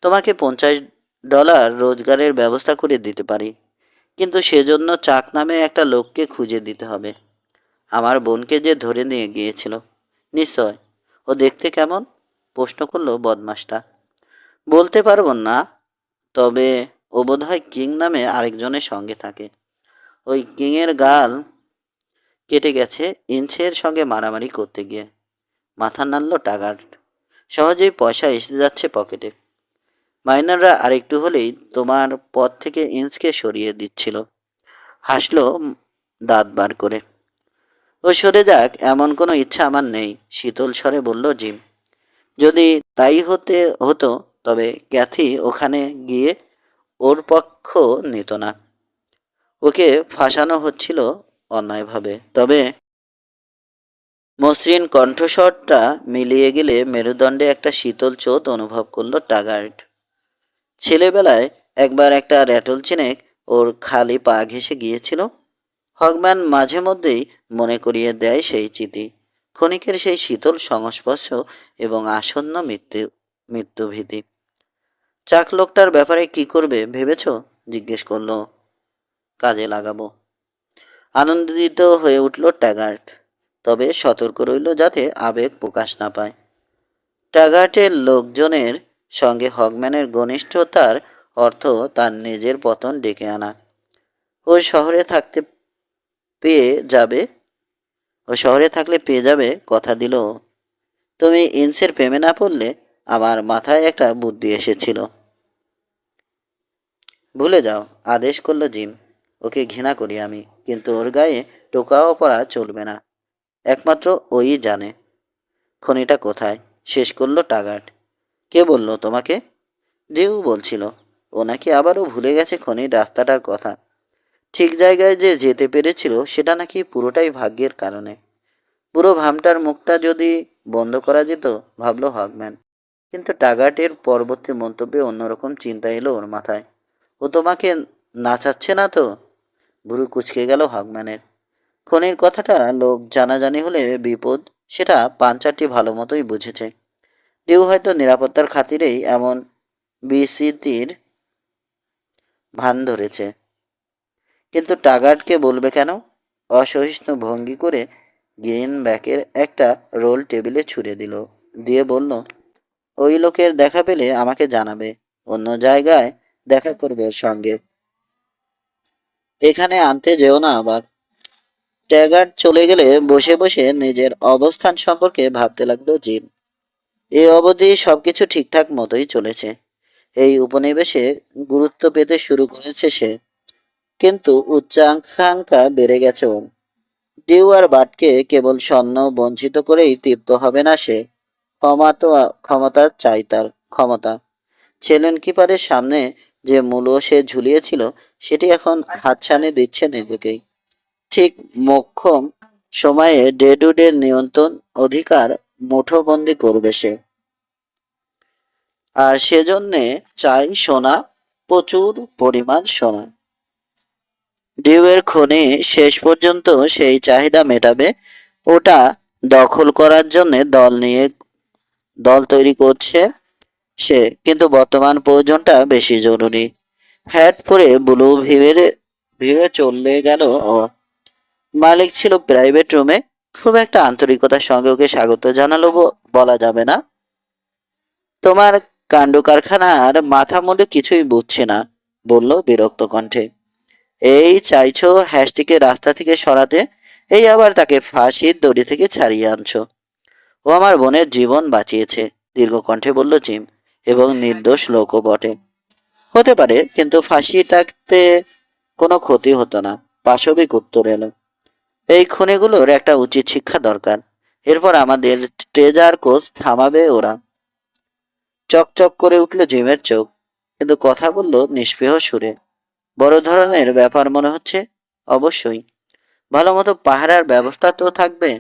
তোমাকে $50 রোজগারের ব্যবস্থা করে দিতে পারি, কিন্তু সেজন্য চাক নামে একটা লোককে খুঁজে দিতে হবে। আমার বোনকে যে ধরে নিয়ে গিয়েছিল। নিশ্চয়। ও দেখতে কেমন? প্রশ্ন করলো বদমাসটা। বলতে পারব না, তবে ও বোধহয় কিং নামে আরেকজনের সঙ্গে থাকে। ওই কিংয়ের গাল কেটে গেছে ইঞ্চের সঙ্গে মারামারি করতে গিয়ে। মাথা নাড়ল টাগার। সহজেই পয়সা এসে যাচ্ছে পকেটে। মাইনাররা আরেকটু হলেই তোমার পথ থেকে ইঞ্চকে সরিয়ে দিচ্ছিল। হাসলো দাঁত বার করে। ও সরে যাক এমন কোনো ইচ্ছা আমার নেই, শীতল স্বরে বলল জিম। যদি তাই হতো তবে ক্যাথি ওখানে গিয়ে ওর পক্ষ নিত না। ওকে ফাঁসানো হচ্ছিল অন্যায়ভাবে। তবে মসৃণ কণ্ঠস্বরটা মিলিয়ে গেলে মেরুদণ্ডে একটা শীতল চোট অনুভব করলো টাগার্ট। ছেলেবেলায় একবার একটা র্যাটল চিনেক ওর খালি পা ঘেঁষে গিয়েছিল। হগম্যান মাঝে মধ্যেই মনে করিয়ে দেয় সেই চিঠি, ক্ষণিকের সেই শীতল সংস্পর্শ এবং আসন্ন মৃত্যুভীতি। চাক লোকটার ব্যাপারে কি করবে ভেবেছ? জিজ্ঞেস করলো। কাজে লাগাবো। আনন্দিত হয়ে উঠল ট্যাগার্ট, তবে সতর্ক রইল যাতে আবেগ প্রকাশ না পায়। ট্যাগার্টের লোকজনের সঙ্গে হগম্যানের ঘনিষ্ঠতার অর্থ তার নিজের পতন ডেকে আনা। ওই শহরে থাকতে পেয়ে যাবে ও শহরে থাকলে পেয়ে যাবে, কথা দিল। তুমি ইন্সের প্রেমে না পড়লে আমার মাথায় একটা বুদ্ধি এসেছিল। ভুলে যাও, আদেশ করলো জিম। ওকে ঘৃণা করি আমি, কিন্তু ওর গায়ে টোকাও পড়া চলবে না। একমাত্র ওই জানে খনিটা কোথায়। শেষ করলো টাগার্ট। কে বলল তোমাকে? ডিউ বলছিল। ও নাকি আবারও ভুলে গেছে খনির রাস্তাটার কথা। ঠিক জায়গায় যে যেতে পেরেছিল সেটা নাকি পুরোটাই ভাগ্যের কারণে। পুরো ভামটার মুখটা যদি বন্ধ করা যেত, ভাবলো হগম্যান। কিন্তু টাগার্টের পরবর্তী মন্তব্যে অন্যরকম চিন্তা এলো ওর মাথায়। ও তোমাকে নাচাচ্ছে না তো? ভুরু কুঁচকে গেল হগম্যানের। খনির কথাটা লোক জানাজানি হলে বিপদ, সেটা পাঞ্চারটি ভালো মতোই বুঝেছে। ডিউ হয়তো নিরাপত্তার খাতিরেই এমন বিস্মৃতির ভান ধরেছে। কিন্তু টাগার্টকে বলবে কেন? অসহিষ্ণু ভঙ্গি করে গ্রিনব্যাকের একটা রোল টেবিলে ছুঁড়ে দিল, দিয়ে বলল, ওই লোকের দেখা পেলে আমাকে জানাবে। অন্য জায়গায় দেখা করবে ওর সঙ্গে, এখানে আনতে যেও না আবার। ট্যাগার্ট চলে গেলে বসে বসে নিজের অবস্থান সম্পর্কে ভাবতে লাগলো জিম। এই অবধি সবকিছু ঠিকঠাক মতোই চলেছে। এই উপনিবেশে গুরুত্ব পেতে শুরু করেছে সে, কিন্তু উচ্চাকাঙ্ক্ষা বেড়ে গেছে ওর। ডিউ আর বাটকে কেবল স্বর্ণ বঞ্চিত করেই তৃপ্ত হবে না সে। ক্ষমতা চাই তার, ক্ষমতা। সেলুন কিপারের সামনে যে মূল্য সে ঝুলিয়েছিল সেটি এখন হাতছানি দিচ্ছে নিজেকেই। ঠিক মোক্ষম সময়ে ডেডুডের নিয়ন্ত্রণ অধিকার মুঠোবন্দি করবে সে। আর সেজন্যে চাই সোনা, প্রচুর পরিমাণ সোনা। ডিউয়ের খনি শেষ পর্যন্ত সেই চাহিদা মেটাবে। ওটা দখল করার জন্যে দল তৈরি করছে সে, কিন্তু বর্তমান প্রয়োজনটা বেশি জরুরি। হ্যাট পরে ব্লু ভিড়ে চলে গেল ও। মালিক ছিল প্রাইভেট রুমে। খুব একটা আন্তরিকতার সঙ্গে ওকে স্বাগত জানালো বলা যাবে না। তোমার কাণ্ড কারখানার মাথা মুন্ডু কিছুই বুঝছে না, বলল বিরক্ত কণ্ঠে। এই চাইছো হ্যাশটিকে রাস্তা থেকে সরাতে, এই আবার তাকে ফাঁসির দড়ি থেকে ছাড়িয়ে আনছো। ও আমার বোনের জীবন বাঁচিয়েছে, দীর্ঘ কণ্ঠে বলল জিম, এবং নির্দোষ লোকও বটে। হতে পারে, কিন্তু ফাঁসিটাতে কোনো ক্ষতি হতো না। পাশবিক উত্তর এলো। এই খুনিগুলোর একটা উচিত শিক্ষা দরকার। এরপর আমাদের ট্রেজার কোচ থামাবে ওরা। চকচক করে উঠল জিমের চোখ, কিন্তু কথা বলল নিষ্পৃহ সুরে। বড় ধরনের ব্যাপার মনে হচ্ছে। অবশ্যই। ভালো মতো পাহারার ব্যবস্থা তো থাকবে।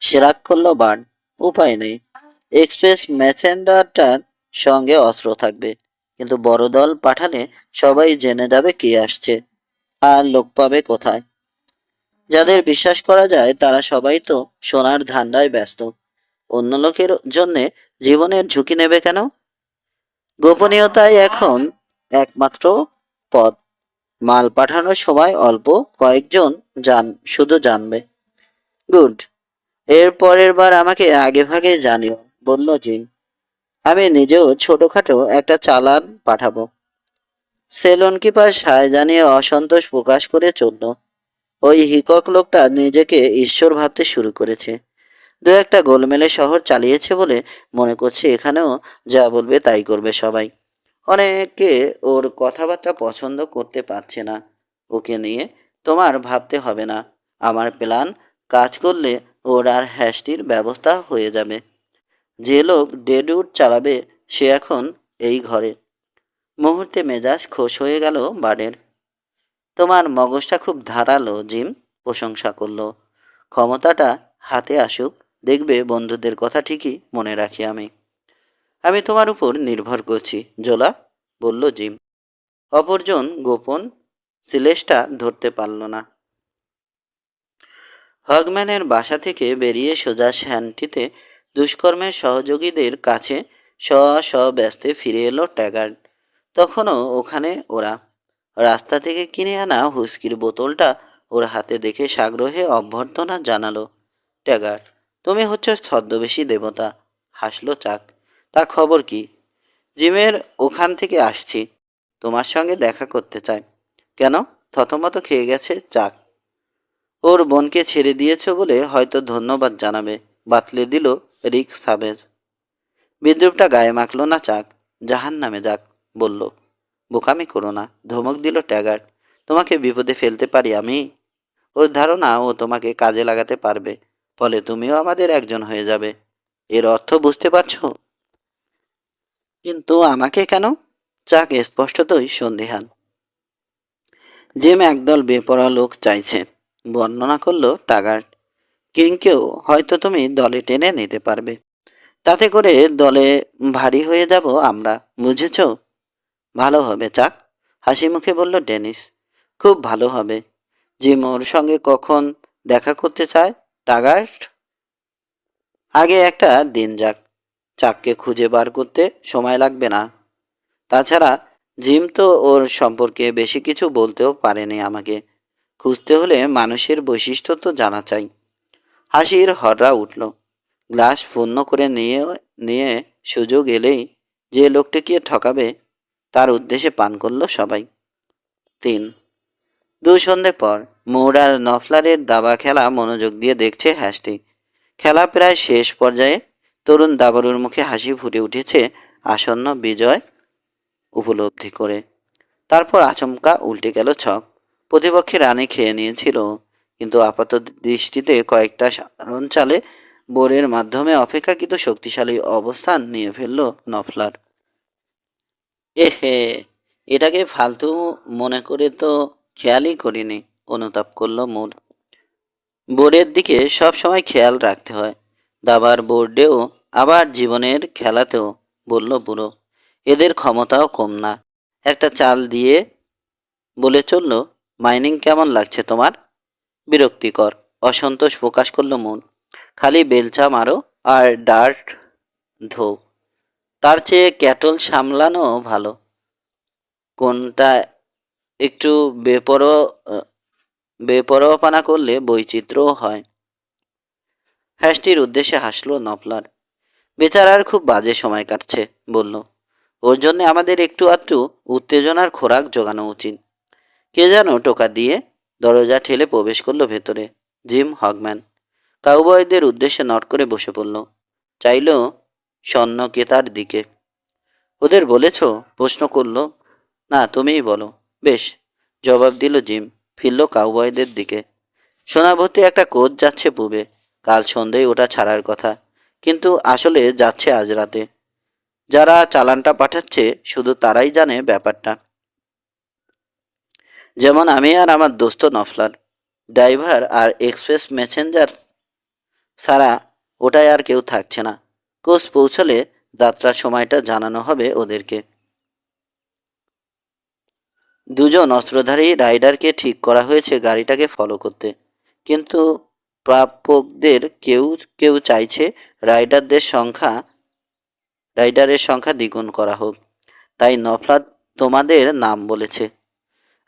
সে রাগ করলো বার্ন। উপায় নেই। এক্সপ্রেস মেসেঞ্জারটার সঙ্গে অস্ত্র থাকবে, কিন্তু বড় দল পাঠালে সবাই জেনে যাবে কে আসছে, আর লোক পাবে কোথায়? যাদের বিশ্বাস করা যায় তারা সবাই তো সোনার ধান্দায় ব্যস্ত। অন্য লোকের জন্যে জীবনের ঝুঁকি নেবে কেন? গোপনীয়তাই এখন একমাত্র পথ। মাল পাঠানোর সময় অল্প কয়েকজন শুধু জানবে। গুড। এর পরের বার আমাকে আগে ভাগে জানিও, বলল জিম। আমি নিজেও ছোটখাটো একটা চালান পাঠাবো। সেলুন কিপার সায় জানিয়ে অসন্তোষ প্রকাশ করে চলল। ওই হিকক লোকটা নিজেকে ঈশ্বর ভাবতে শুরু করেছে। দু একটা গোলমেলে শহর চালিয়েছে বলে মনে করছে এখানেও যা বলবে তাই করবে সবাই। অনেকে ওর কথাবার্তা পছন্দ করতে পারছে না। ওকে নিয়ে তোমার ভাবতে হবে না। আমার প্ল্যান কাজ করলে ওর আর হ্যাশটির ব্যবস্থা হয়ে যাবে। যে লোক ডেডউড চালাবে সে এখন এই ঘরে। মুহূর্তে মেজাজ খোশ হয়ে গেল বার্ডের। তোমার মগজটা খুব ধারালো জিম, প্রশংসা করলো। ক্ষমতাটা হাতে আসুক, দেখবে বন্ধুদের কথা ঠিকই মনে রাখি আমি। আমি তোমার উপর নির্ভর করছি জোলা, বলল জিম। অপরজন গোপন সিলেসটা ধরতে পারল না। হগম্যানের বাসা থেকে বেরিয়ে সোজা শ্যানটিতে দুষ্কর্মের সহযোগীদের কাছে ব্যস্তে ফিরে এলো ট্যাগার্ড। তখনও ওখানে ওরা। রাস্তা থেকে কিনে আনা হুস্কির বোতলটা ওর হাতে দেখে সাগ্রহে অভ্যর্থনা জানালো ট্যাগার্ড। তুমি হচ্ছে ছদ্মবেশী দেবতা, হাসলো চাক। তা খবর কি? জিমের ওখান থেকে আসছি, তোমার সঙ্গে দেখা করতে চাই। কেন? থতমত খেয়ে গেছে চাক। ওর বোনকে ছেড়ে দিয়েছ বলে হয়তো ধন্যবাদ জানাবে, বাতলে দিল রিক সাবের। বিদ্রুপটা গায়ে মাখল না চাক। জাহান নামে যাক, বলল। বোকামি করো না, ধমক দিল ট্যাগার্ড। তোমাকে বিপদে ফেলতে পারি আমি? ওর ধারণা ও তোমাকে কাজে লাগাতে পারবে, ফলে তুমিও আমাদের একজন হয়ে যাবে। এর অর্থ বুঝতে পারছো? কিন্তু আমাকে কেন? চাক স্পষ্টতই সন্দিহান। জিম একদল বেপরোয়া লোক চাইছে, বর্ণনা করলো টাগার্ড। কিংকেও হয়তো তুমি দলে টেনে নিতে পারবে। তাতে করে দলে ভারী হয়ে যাব আমরা, বুঝেছ? ভালো হবে চাক, হাসি মুখে বলল ডেনিস। খুব ভালো হবে। জিম ওর সঙ্গে কখন দেখা করতে চায় টাগার্ড? আগে একটা দিন যাক। চাককে খুঁজে বার করতে সময় লাগবে না। তাছাড়া জিম তো ওর সম্পর্কে বেশি কিছু বলতেও পারেনি আমাকে। খুঁজতে হলে মানুষের বৈশিষ্ট্য তো জানা চাই। হাসির হররা উঠল। গ্লাস পূর্ণ করে নিয়ে নিয়ে সুযোগ এলেই যে লোকটিকে ঠকাবে তার উদ্দেশ্যে পান করল সবাই। 3 সন্ধে পর মৌর আর নফলারের দাবা খেলা মনোযোগ দিয়ে দেখছে হ্যাসটি। খেলা প্রায় শেষ পর্যায়ে। তরুণ দাবারুর মুখে হাসি ফুটে উঠেছে আসন্ন বিজয় উপলব্ধি করে। তারপর আচমকা উল্টে গেল ছক। প্রতিপক্ষে রানে খেয়ে নিয়েছিল, কিন্তু আপাত দৃষ্টিতে কয়েকটা সাধারণ চালে বোরের মাধ্যমে অপেক্ষাকৃত শক্তিশালী অবস্থান নিয়ে ফেলল নফলার। এহে, এটাকে ফালতু মনে করে তো খেয়ালই করিনি, অনুতাপ করল মোর। বোর্ডের দিকে সব সময় খেয়াল রাখতে হয়, দাবার বোর্ডেও আবার জীবনের খেলাতেও, বলল বুড়ো। এদের ক্ষমতাও কম না। একটা চাল দিয়ে বলে চলল, মাইনিং কেমন লাগছে তোমার? বিরক্তিকর, অসন্তোষ প্রকাশ করল মন। খালি বেলচা মারো আর ডার্ট ধো, তার চেয়ে ক্যাটল সামলানো ভালো। কোনটা একটু বেপরোয়াপানা করলে বৈচিত্র্যও হয়। হ্যাসটির উদ্দেশ্যে হাসল নফলার। বেচারার খুব বাজে সময় কাটছে, বলল। ওর জন্যে আমাদের একটু আধটু উত্তেজনার খোরাক জোগানো উচিত। কে যেন টোকা দিয়ে দরজা ঠেলে প্রবেশ করলো ভেতরে। জিম হগম্যান কাউবয়দের উদ্দেশ্যে নট করে বসে পড়ল। চাইল স্বর্ণকেতার দিকে। ওদের বলেছ? প্রশ্ন করল। না, তুমিই বলো। বেশ, জবাব দিল জিম। ফিরল কাউবয়দের দিকে। সোনাভর্তি একটা কোচ যাচ্ছে পূবে। কাল সন্ধ্যেই ওটা ছাড়ার কথা, কিন্তু আসলে যাচ্ছে আজ রাতে। যারা চালানটা পাঠাচ্ছে শুধু তারাই জানে ব্যাপারটা। যেমন আমি আর আমার দোস্ত নফলার। ড্রাইভার আর এক্সপ্রেস মেসেঞ্জার ছাড়া ওটায় আর কেউ থাকছে না। কোচ পৌঁছলে যাত্রার সময়টা জানানো হবে ওদেরকে। দুজন অস্ত্রধারী রাইডারকে ঠিক করা হয়েছে গাড়িটাকে ফলো করতে, কিন্তু প্রাপকদের কেউ কেউ চাইছে রাইডারদের সংখ্যা রাইডারের সংখ্যা দ্বিগুণ করা হোক। তাই নফলার তোমাদের নাম বলেছে।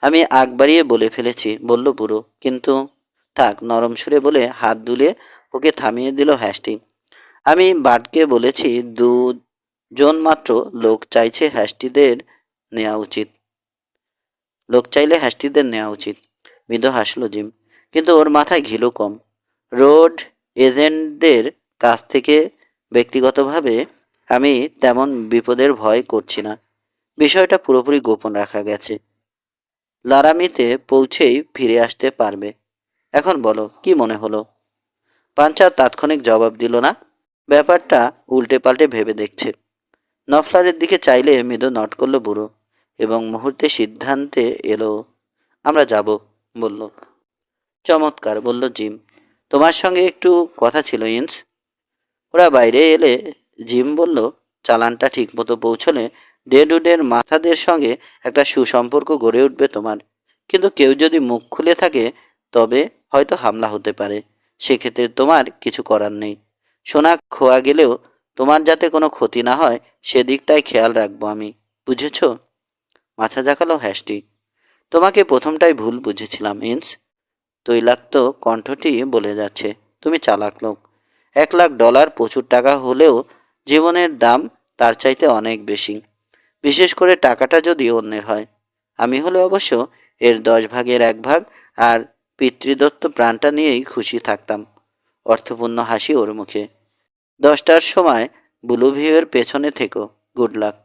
আমি আগ বাড়িয়ে বলে ফেলেছি, বলল বুড়ো। কিন্তু থাক, নরম সুরে বলে হাত দুলিয়ে ওকে থামিয়ে দিল হ্যাস্টি। আমি বাটকে বলেছি 2 জন মাত্র লোক চাইছে হ্যাস্টিদের নেওয়া উচিত। লোক চাইলে হ্যাস্টিদের নেওয়া উচিত। মৃদু হাসল জিম, কিন্তু ওর মাথায় ঘিলু কম। রোড এজেন্টদের কাছ থেকে ব্যক্তিগতভাবে আমি তেমন বিপদের ভয় করছি না। বিষয়টা পুরোপুরি গোপন রাখা গেছে। লারামিতে পৌঁছেই ফিরে আসতে পারবে। এখন বলো, কি মনে হলো? পাঞ্চার তাৎক্ষণিক জবাব দিল না। ব্যাপারটা উল্টে পাল্টে ভেবে দেখছে। নফলারের দিকে চাইলে মৃদু নট করল বুড়ো, এবং মুহূর্তে সিদ্ধান্তে এলো। আমরা যাব, বলল। চমৎকার, বলল জিম। তোমার সঙ্গে একটু কথা ছিল ইন্স। ওরা বাইরে এলে জিম বলল, চালানটা ঠিকমতো পৌঁছলে ডেডউডের মাথাদের সঙ্গে একটা সুসম্পর্ক গড়ে উঠবে তোমার। কিন্তু কেউ যদি মুখ খুলে থাকে তবে হয়তো হামলা হতে পারে। সেক্ষেত্রে তোমার কিছু করার নেই। সোনা খোয়া গেলেও তোমার যাতে কোনো ক্ষতি না হয় সেদিকটাই খেয়াল রাখবো আমি। বুঝেছ? মাথা ঝাঁকালো হ্যাস্টি। তোমাকে প্রথমটাই ভুল বুঝেছিলাম ইন্স। তৈলাক্ত কণ্ঠটি বলে যাচ্ছে। তুমি চালাক লোক। $1,00,000 প্রচুর টাকা হলেও জীবনের দাম তার চাইতে অনেক বেশি। বিশেষ করে টাকাটা যদি অন্যের হয়। আমি হলে অবশ্য এর 10 ভাগের 1 ভাগ আর পিতৃদত্ত প্রাণটা নিয়েই খুশি থাকতাম। অর্থপূর্ণ হাসি ওর মুখে। 10টার সময় ব্লু ভিউয়ের পেছনে থেকো। Good luck.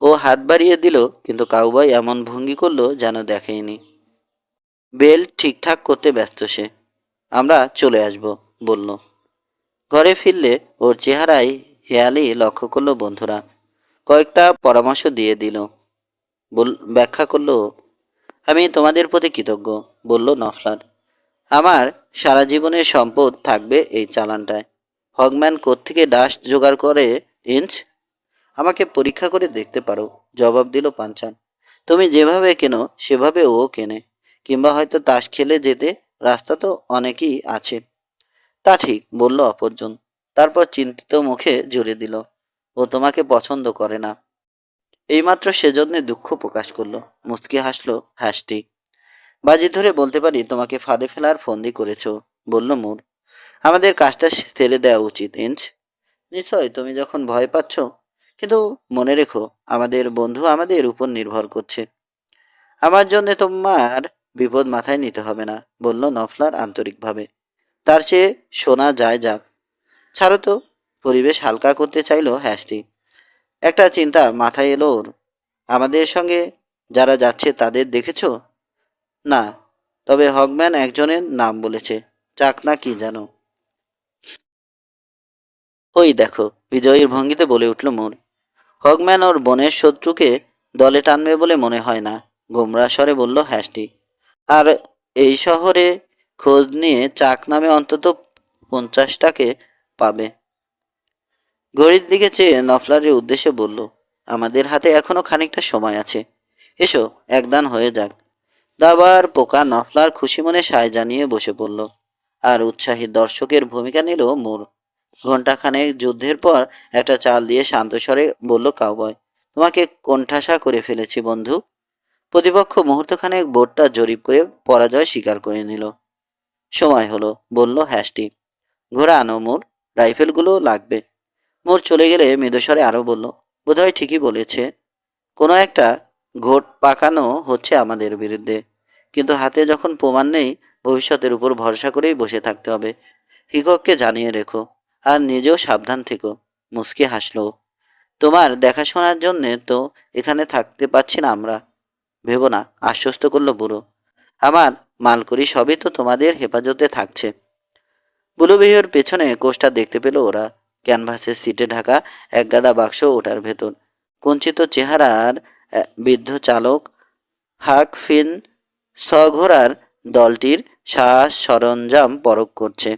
ও হাত বাড়িয়ে দিল, কিন্তু কাউবয় এমন ভঙ্গি করলো যেন দেখেইনি। বেল ঠিকঠাক করতে ব্যস্ত সে। আমরা চলে আসব বলল। ঘরে ফিরলে ওর চেহারায় হেয়ালি লক্ষ্য করলো বন্ধুরা। কয়েকটা পরামর্শ দিয়ে দিল। ব্যাখ্যা করলো ও। আমি তোমাদের প্রতি কৃতজ্ঞ, বলল নফলার। আমার সারা জীবনের সম্পদ থাকবে এই চালানটায়। হগম্যান কোত্থেকে ডাস্ট জোগাড় করে ইঞ্চ? আমাকে পরীক্ষা করে দেখতে পারো, জবাব দিল পাঞ্চান। তুমি যেভাবে কেনো সেভাবে ও কেনে। কিংবা হয়তো তাস খেলে যেতে রাস্তা তো অনেকই আছে। তা ঠিক, বলল অপরজন। তারপর চিন্তিত মুখে জুড়ে দিল, ও তোমাকে পছন্দ করে না। এইমাত্র সেজন্যে দুঃখ প্রকাশ করলো। মুচকি হাসলো হাসটি। বাজি ধরে বলতে পারি তোমাকে ফাঁদে ফেলার ফন্দি করেছো, বলল মুর। আমাদের কাজটা ছেড়ে দেওয়া উচিত ইঞ্চ। নিশ্চয়, তুমি যখন ভয় পাচ্ছ। কিন্তু মনে রেখো, আমাদের বন্ধু আমাদের উপর নির্ভর করছে। আমার জন্য তোমার বিপদ মাথায় নিতে হবে না, বলল নফলার আন্তরিকভাবে। তার চেয়ে শোনা যায় যাক। ছাড়ো তো। পরিবেশ হালকা করতে চাইল হ্যাস্টি। একটা চিন্তা মাথায় এলো ওর। আমাদের সঙ্গে যারা যাচ্ছে তাদের দেখেছো? না, তবে হগম্যান একজনের নাম বলেছে। চাকনা কি জানো? ওই দেখো, বিজয়ীর ভঙ্গিতে বলে উঠল মোর। হগম্যান ওর বোনের শত্রুকে দলে টানবে বলে মনে হয় না, গোমরা স্বরে বলল হ্যাস্টি। আর এই শহরে খোঁজ নিয়ে চাক নামে অন্তত 50টাকে পাবে। ঘড়ির দিকে চেয়ে নফলারের উদ্দেশ্যে বলল, আমাদের হাতে এখনো খানিকটা সময় আছে। এসো, একদান হয়ে যাক। দাবার পোকা নফলার খুশি মনে সায় জানিয়ে বসে পড়ল। আর উৎসাহী দর্শকের ভূমিকা নিল মোর। ঘণ্টাখানেক যুদ্ধের পর একটা চাল দিয়ে শান্ত স্বরে বলল কাউবয়, তোমাকে কোণঠাসা করে ফেলেছি বন্ধু। প্রতিপক্ষ মুহূর্তখানেক বোর্ডটা জরিপ করে পরাজয় স্বীকার করে নিল। সময় হলো, বলল হ্যাস্টি। ঘোড়া আনো মোর, রাইফেলগুলো লাগবে। মোর চলে গেলে মৃদুস্বরে আরও বলল, বোধহয় ঠিকই বলেছে। কোনো একটা ঘোট পাকানো হচ্ছে আমাদের বিরুদ্ধে। কিন্তু হাতে যখন প্রমাণ নেই, ভবিষ্যতের উপর ভরসা করেই বসে থাকতে হবে। হিকককে জানিয়ে রেখো, আর নিজেও সাবধান থেকো। মুচকি হাসলো। তোমার দেখাশোনার জন্যে তো এখানে থাকতে পারছি না আমরা। ভেবো না, আশ্বস্ত করলো বুড়ো। আমার মালকড়ি সবই তো তোমাদের হেফাজতে থাকছে। বুলুবিহর পেছনে কোষটা দেখতে পেল ওরা। ক্যানভাসের সিটে ঢাকা এক গাদা বাক্স ওটার ভেতর। কুঞ্চিত চেহারার বৃদ্ধ চালক হাক ফিন সঘোরার দলটির সাজ সরঞ্জাম পরখ করছে।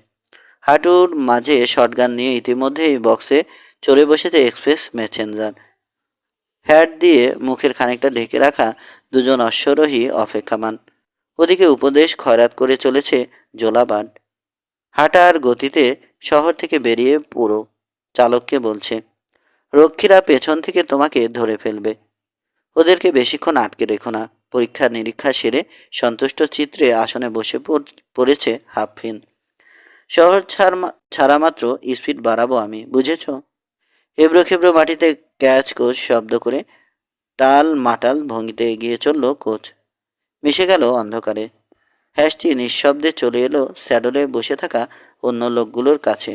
হাঁটুর মাঝে শটগান নিয়ে ইতিমধ্যেই বক্সে চড়ে বসেছে এক্সপ্রেস মেসেঞ্জার। হ্যাট দিয়ে মুখের খানিকটা ঢেকে রাখা দুজন অশ্বরোহী অপেক্ষামান। ওদিকে উপদেশ খয়রাত করে চলেছে জোলাবাড। হাঁটার গতিতে শহর থেকে বেরিয়ে পুরো চালককে বলছে, রক্ষীরা পেছন থেকে তোমাকে ধরে ফেলবে। ওদেরকে বেশিক্ষণ আটকে রেখো না। পরীক্ষা নিরীক্ষা সেরে সন্তুষ্ট চিত্রে আসনে বসে পড়েছে হাফিন। শহর ছাড়া মাত্র স্পিড বাড়াবো আমি, বুঝেছ? এবড়ো খেবড়ো মাটিতে ক্যাচ কোচ শব্দ করে টাল মাটাল ভঙ্গিতে এগিয়ে চলল কোচ। মিশে গেল অন্ধকারে। হ্যাশটি নিঃশব্দে চলে এলো স্যাডলে বসে থাকা অন্য লোকগুলোর কাছে।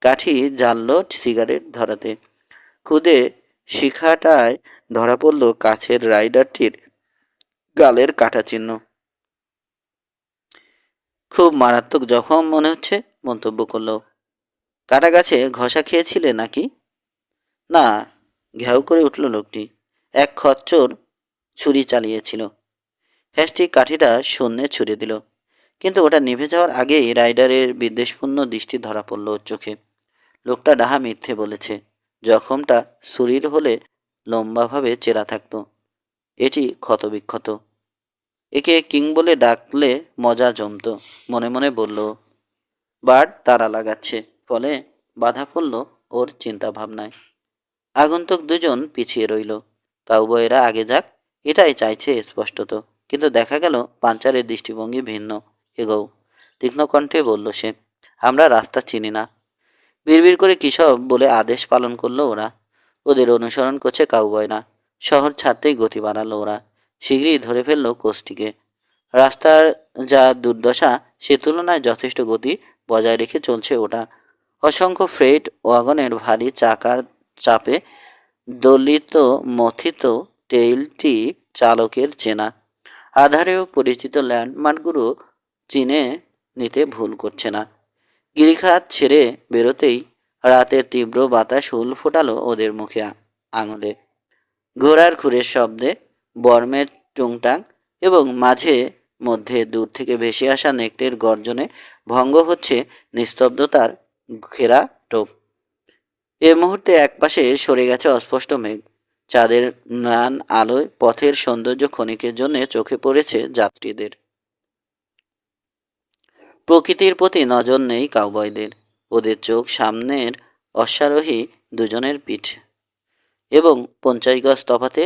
কাঠি জ্বালল সিগারেট ধরাতে। খুদে শিখাটায় ধরা পড়ল কাছের রাইডারটির গালের কাটা চিহ্ন। খুব মারাত্মক জখম মনে হচ্ছে, মন্তব্য করল। কাটা গাছে ঘষা খেয়েছিলে নাকি? না, ঘেউ করে উঠল লোকটি। এক খচ্চর ছুরি চালিয়েছিল। হ্যাশটি কাঠিটা শূন্যে ছুড়ে দিল, কিন্তু ওটা নিভে যাওয়ার আগেই রাইডারের বিদ্বেষপূর্ণ দৃষ্টি ধরা পড়ল ওর চোখে। লোকটা ডাহা মিথ্যে বলেছে। জখমটা ছুরির হলে লম্বাভাবে চেরা থাকতো। এটি ক্ষতবিক্ষত। একে কিং বলে ডাকলে মজা জমতো, মনে মনে বলল। বার্ড তারা লাগাচ্ছে, ফলে বাধা পড়ল ওর চিন্তা ভাবনায়। আগন্তুক দুজন পিছিয়ে রইল। কাউবয়েরা আগে যাক, এটাই চাইছে স্পষ্টত। কিন্তু দেখা গেল পাঞ্চারের দৃষ্টিভঙ্গি ভিন্ন। এগোও, তীক্ষ্ণ কণ্ঠে বলল সে। আমরা রাস্তা চিনি না। বিড়বিড় করে কী সব বলে আদেশ পালন করলো ওরা। ওদের অনুসরণ করছে কাউবয়রা। শহর ছাড়তেই গতি বাড়ালো ওরা। শীঘ্রই ধরে ফেললো কোচটিকে। রাস্তার যা দুর্দশা, সে তুলনায় যথেষ্ট গতি বজায় রেখে চলছে ওটা। অসংখ্য ফ্রেট ওয়াগনের ভারী চাকার চাপে দলিত মথিত টেইলটি চালকের চেনা। আধারেও পরিচিত ল্যান্ডমার্কগুলো চিনে নিতে ভুল করছে না। গিরিখাত ছেড়ে বেরোতেই রাতের তীব্র বাতাস হুল ফোটালো ওদের মুখে আঙুলে। ঘোড়ার খুরের শব্দে, বর্মের টুংটাং এবং মাঝে মধ্যে দূর থেকে ভেসে আসা নেকড়ের গর্জনে ভঙ্গ হচ্ছে নিস্তব্ধতার ঘেরা টোপ। এ মুহূর্তে একপাশে সরে গেছে অস্পষ্ট মেঘ। চাঁদের ম্লান আলোয় পথের সৌন্দর্য ক্ষণিকের জন্য চোখে পড়েছে যাত্রীদের। প্রকৃতির প্রতি নজর নেই কাউবয়দের। ওদের চোখ সামনের অশ্বারোহী দুজনের পিঠ এবং 50 গজ তফাতে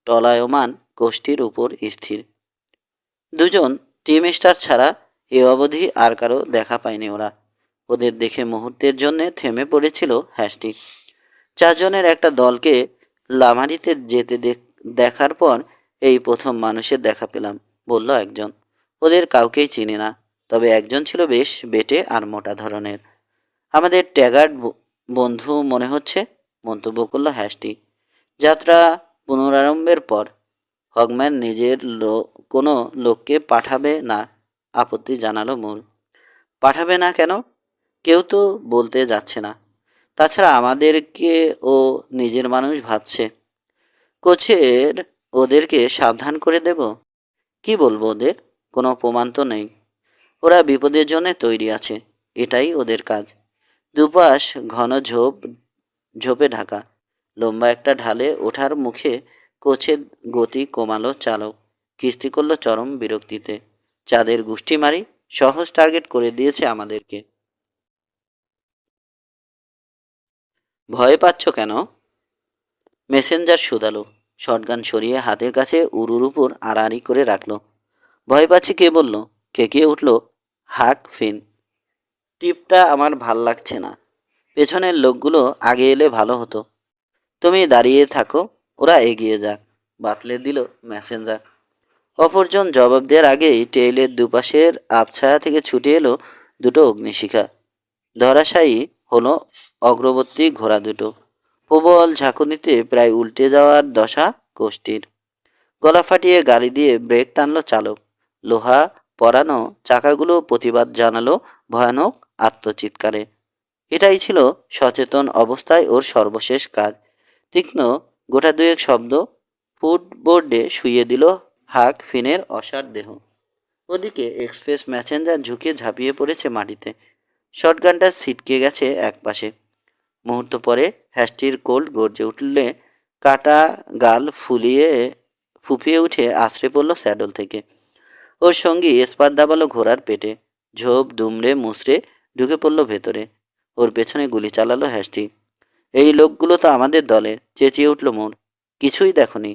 টলায়মান কোষ্ঠীর উপর স্থির। দুজন টিম স্টার ছাড়া এ অবধি আর কারো দেখা পায়নি ওরা। ওদের দেখে মুহূর্তের জন্যে থেমে পড়েছিল হ্যাস্টি। চারজনের একটা দলকে লামারিতে যেতে দেখার পর এই প্রথম মানুষের দেখা পেলাম, বলল একজন। ওদের কাউকেই চিনি না, তবে একজন ছিল বেশ বেটে আর মোটা ধরনের। আমাদের ট্যাগার্ড বন্ধু মনে হচ্ছে, মন্তব্য করল হ্যাস্টি। যাত্রা পুনরারম্ভের পর হগম্যান নিজের কোনো লোককে পাঠাবে না, আপত্তি জানালো মুর। পাঠাবে না কেন? কেউ তো বলতে যাচ্ছে না। তাছাড়া আমাদেরকে ও নিজের মানুষ ভাবছে। কোচের ওদেরকে সাবধান করে দেব। কি বলবো ওদের? কোনো প্রমাণ তো নেই। ওরা বিপদের জন্য তৈরি আছে, এটাই ওদের কাজ। দুপাশ ঘন ঝোপে ঢাকা। লম্বা একটা ঢালে ওঠার মুখে কোচের গতি কমালো চালক। কিস্তি করলো চরম বিরক্তিতে। চাঁদের গুষ্টি মারি, সহজ টার্গেট করে দিয়েছে আমাদেরকে। ভয় পাচ্ছ কেন? মেসেঞ্জার শুধালো। শটগান সরিয়ে হাতের কাছে উরুর উপর আড়াআড়ি করে রাখল। ভয় পাচ্ছি কে বলল? খেকিয়ে উঠল হাক ফিন। টিপটা আমার ভাল লাগছে না। পেছনের লোকগুলো আগে এলে ভালো হতো। তুমি দাঁড়িয়ে থাকো, ওরা এগিয়ে যাক, বাতলে দিল মেসেঞ্জার। অপরজন জবাব দেওয়ার আগেই টেইলের দুপাশের আবছায়া থেকে ছুটে এলো দুটো অগ্নিশিখা। ধরাশায়ী হলো অগ্রবর্তী ঘোড়া দুটো। প্রবল ঝাঁকুনিতে প্রায় উল্টে যাওয়ার দশা কোষ্ঠীর। গলা ফাটিয়ে গালি দিয়ে ব্রেক টানল চালক। লোহা পরানো চাকাগুলো প্রতিবাদ জানালো ভয়ানক আত্মচিৎকারে। এটাই ছিল সচেতন অবস্থায় ওর সর্বশেষ কাজ। তীক্ষ্ণ গোটা দুয়েক শব্দ ফুটবোর্ডে শুইয়ে দিল হাক ফিনের অসার দেহ। ওদিকে এক্সপ্রেস ম্যাসেঞ্জার ঝুঁকে ঝাঁপিয়ে পড়েছে মাটিতে। শটগানটা ছিটকে গেছে একপাশে। মুহূর্ত পরে হ্যাস্টির কোল্ড গর্জে উঠলে কাটা গাল ফুপিয়ে উঠে আছড়ে পড়ল স্যাডল থেকে। ওর সঙ্গী স্পাত দাবালো ঘোড়ার পেটে। ঝোপ দুমড়ে মুচড়ে ঢুকে পড়ল ভেতরে। ওর পেছনে গুলি চালালো হ্যাস্টি। এই লোকগুলো তো আমাদের দলের, চেঁচিয়ে উঠল মোর। কিছুই দেখনি,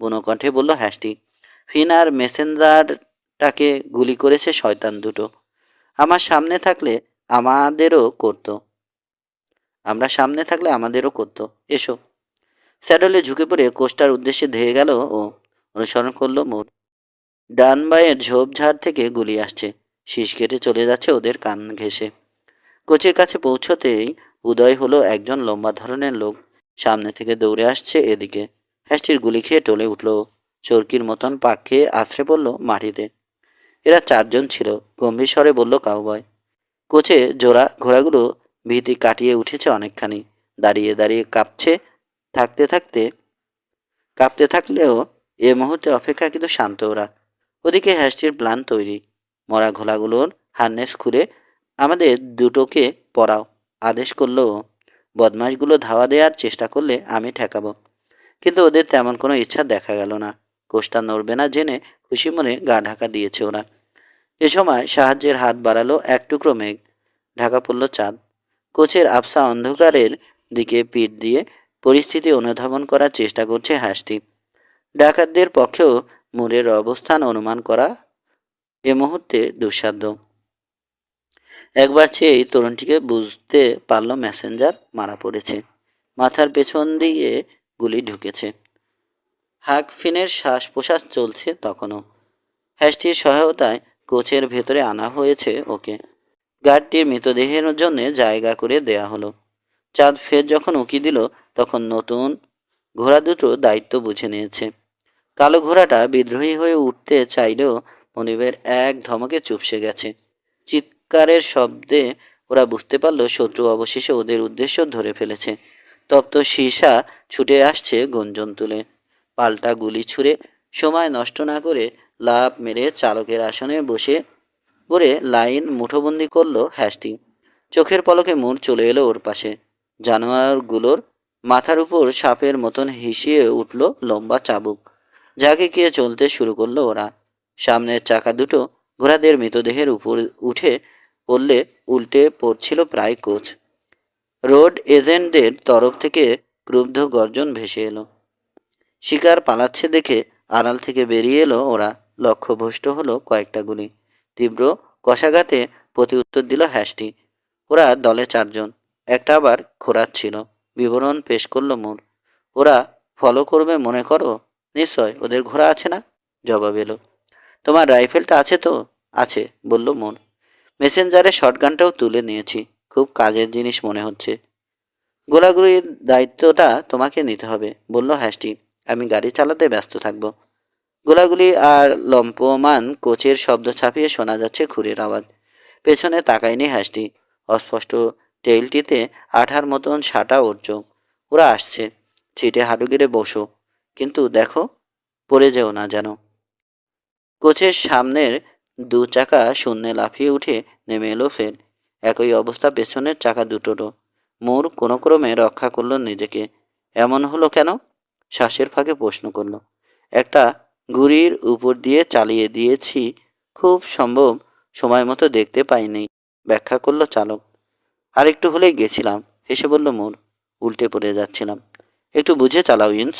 বুনো কণ্ঠে বলল হ্যাস্টি। ফিন আর মেসেঞ্জারটাকে গুলি করেছে শয়তান দুটো। আমার সামনে থাকলে আমাদেরও করতো। আমরা সামনে থাকলে আমাদেরও করতো। এসো। স্যাডলে ঝুঁকে পড়ে কোষ্টার উদ্দেশ্যে ধেয়ে গেল ও। অনুসরণ করলো মোর। ডান বাঁয়ের ঝোপঝাড় থেকে গুলি আসছে। শীষ কেটে চলে যাচ্ছে ওদের কান ঘেঁষে। কোচের কাছে পৌঁছতেই উদয় হলো একজন লম্বা ধরনের লোক। সামনে থেকে দৌড়ে আসছে এদিকে। হ্যাস্টির গুলি খেয়ে টলে উঠল। চরকির মতন পাক খেয়ে আছড়ে পড়ল মাটিতে। এরা চারজন ছিল, গম্ভীর স্বরে বলল কাউবয়। কোচে জোড়া ঘোড়াগুলো ভীতি কাটিয়ে উঠেছে অনেকখানি। দাঁড়িয়ে দাঁড়িয়ে কাঁপতে থাকলেও এ মুহূর্তে অপেক্ষাকৃত শান্ত ওরা। ওদিকে হ্যাস্টির প্ল্যান তৈরি। মরা ঘোড়াগুলোর হারনেস খুলে আমাদের দুটোকে পরাও, আদেশ করলো। বদমাশগুলো ধাওয়া দেওয়ার চেষ্টা করলে আমি ঠেকাবো। কিন্তু ওদের তেমন কোনো ইচ্ছা দেখা গেল না। কোচটা নড়বে না জেনে খুশি মনে গা ঢাকা দিয়েছে ওরা। এ সময় সাহায্যের হাত বাড়ালো এক টুকরো মেঘ। ঢাকা পড়ল চাঁদ। কোচের আবছা অন্ধকারের দিকে পিঠ দিয়ে পরিস্থিতি অনুধাবন করার চেষ্টা করছে হাঁসটি। ডাকাতদের পক্ষেও মোড়ের অবস্থান অনুমান করা এ মুহূর্তে দুঃসাধ্য। একবার চেয়েই তরুণটিকে বুঝতে পারল মেসেঞ্জার মারা পড়েছে। মাথার পেছন দিয়ে গুলি ঢুকেছে। হাক ফিনের শ্বাস প্রশ্বাস চলছে তখনও। হ্যাশটির সহায়তায় কোচের ভেতরে আনা হয়েছে ওকে। গার্ডটির মৃতদেহের জন্য জায়গা করে দেয়া হলো। চাঁদ ফের যখন উকি দিল তখন নতুন ঘোড়া দুটো দায়িত্ব বুঝে নিয়েছে। কালো ঘোড়াটা বিদ্রোহী হয়ে উঠতে চাইলেও মনিবের এক ধমকে চুপসে গেছে। চিৎকারের শব্দে ওরা বুঝতে পারল শত্রু অবশেষে ওদের উদ্দেশ্য ধরে ফেলেছে। তপ্ত সীসা ছুটে আসছে গঞ্জন তুলে। পাল্টা গুলি ছুঁড়ে সময় নষ্ট না করে লাফ মেরে চালকের আসনে বসে পড়ে লাইন মুঠোবন্দি করলো হ্যাশটি। চোখের পলকে মুড় চলে এলো ওর পাশে। জানোয়ারগুলোর মাথার উপর সাপের মতন হিসিয়ে উঠল লম্বা চাবুক। ঝাঁকিয়ে চলতে শুরু করলো ওরা। সামনের চাকা দুটো ঘোড়াদের মৃতদেহের উপর উঠে পড়লে উল্টে পড়ছিল প্রায় কোচ। রোড এজেন্টদের তরফ থেকে ক্রুব্ধ গর্জন ভেসে এলো। শিকার পালাচ্ছে দেখে আড়াল থেকে বেরিয়ে এলো ওরা। লক্ষ্যভ্রষ্ট হলো কয়েকটা গুলি। তীব্র কষাঘাতে প্রতি উত্তর দিল হ্যাশটি। ওরা দলে 4 জন, একটা আবার খোঁড়াচ্ছিল। বিবরণ পেশ করলো মোর। ওরা ফলো করবে মনে করো? নিশ্চয়, ওদের ঘোড়া আছে না? জবাব এলো। তোমার রাইফেলটা আছে তো? আছে, বলল মোর। মেসেঞ্জারের শটগানটাও তুলে নিয়েছি। খুব কাজের জিনিস মনে হচ্ছে। গোলাগুলির দায়িত্বটা তোমাকে নিতে হবে, বলল হ্যাশটি। আমি গাড়ি চালাতে ব্যস্ত থাকব। গোলাগুলি আর লম্পমান কোচের শব্দ ছাপিয়ে শোনা যাচ্ছে খুরের আওয়াজ। পেছনে তাকায়নি হ্যাশটি। অস্পষ্ট টেইলটিতে আঠার মতন সাটা ওর চোখ। ওরা আসছে। সিটে হাঁটু গেড়ে বসো, কিন্তু দেখো পড়ে যেও না যেন। কোচের সামনের 2 চাকা শূন্যে লাফিয়ে উঠে নেমে এলো ফের। একই অবস্থা পেছনের চাকা দুটোরও। মোর কোনো ক্রমে রক্ষা করল নিজেকে। এমন হলো কেন? শ্বাসের ফাঁকে প্রশ্ন করল। একটা ঘুড়ির উপর দিয়ে চালিয়ে দিয়েছি, খুব সম্ভব সময় মতো দেখতে পাইনি, ব্যাখ্যা করল চালক। আরেকটু হলেই গেছিলাম, হেসে বলল মোর। উল্টে পড়ে যাচ্ছিলাম। একটু বুঝে চালাও ইন্স।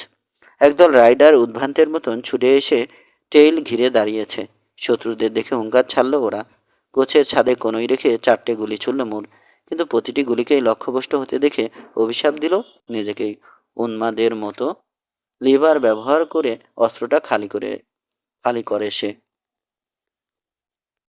একদল রাইডার উদ্ভ্রান্তের মতন ছুটে এসে টেইল ঘিরে দাঁড়িয়েছে। শত্রুদের দেখে হুঙ্কার ছাড়ল ওরা। কোচের ছাদে কোনোই রেখে 4টে গুলি ছুড়ল মোর, কিন্তু প্রতিটি গুলিকেই লক্ষ্যভ্রষ্ট হতে দেখে অভিশাপ দিল নিজেকেই। উন্মাদের মতো লিভার ব্যবহার করে অস্ত্রটা খালি করে সে।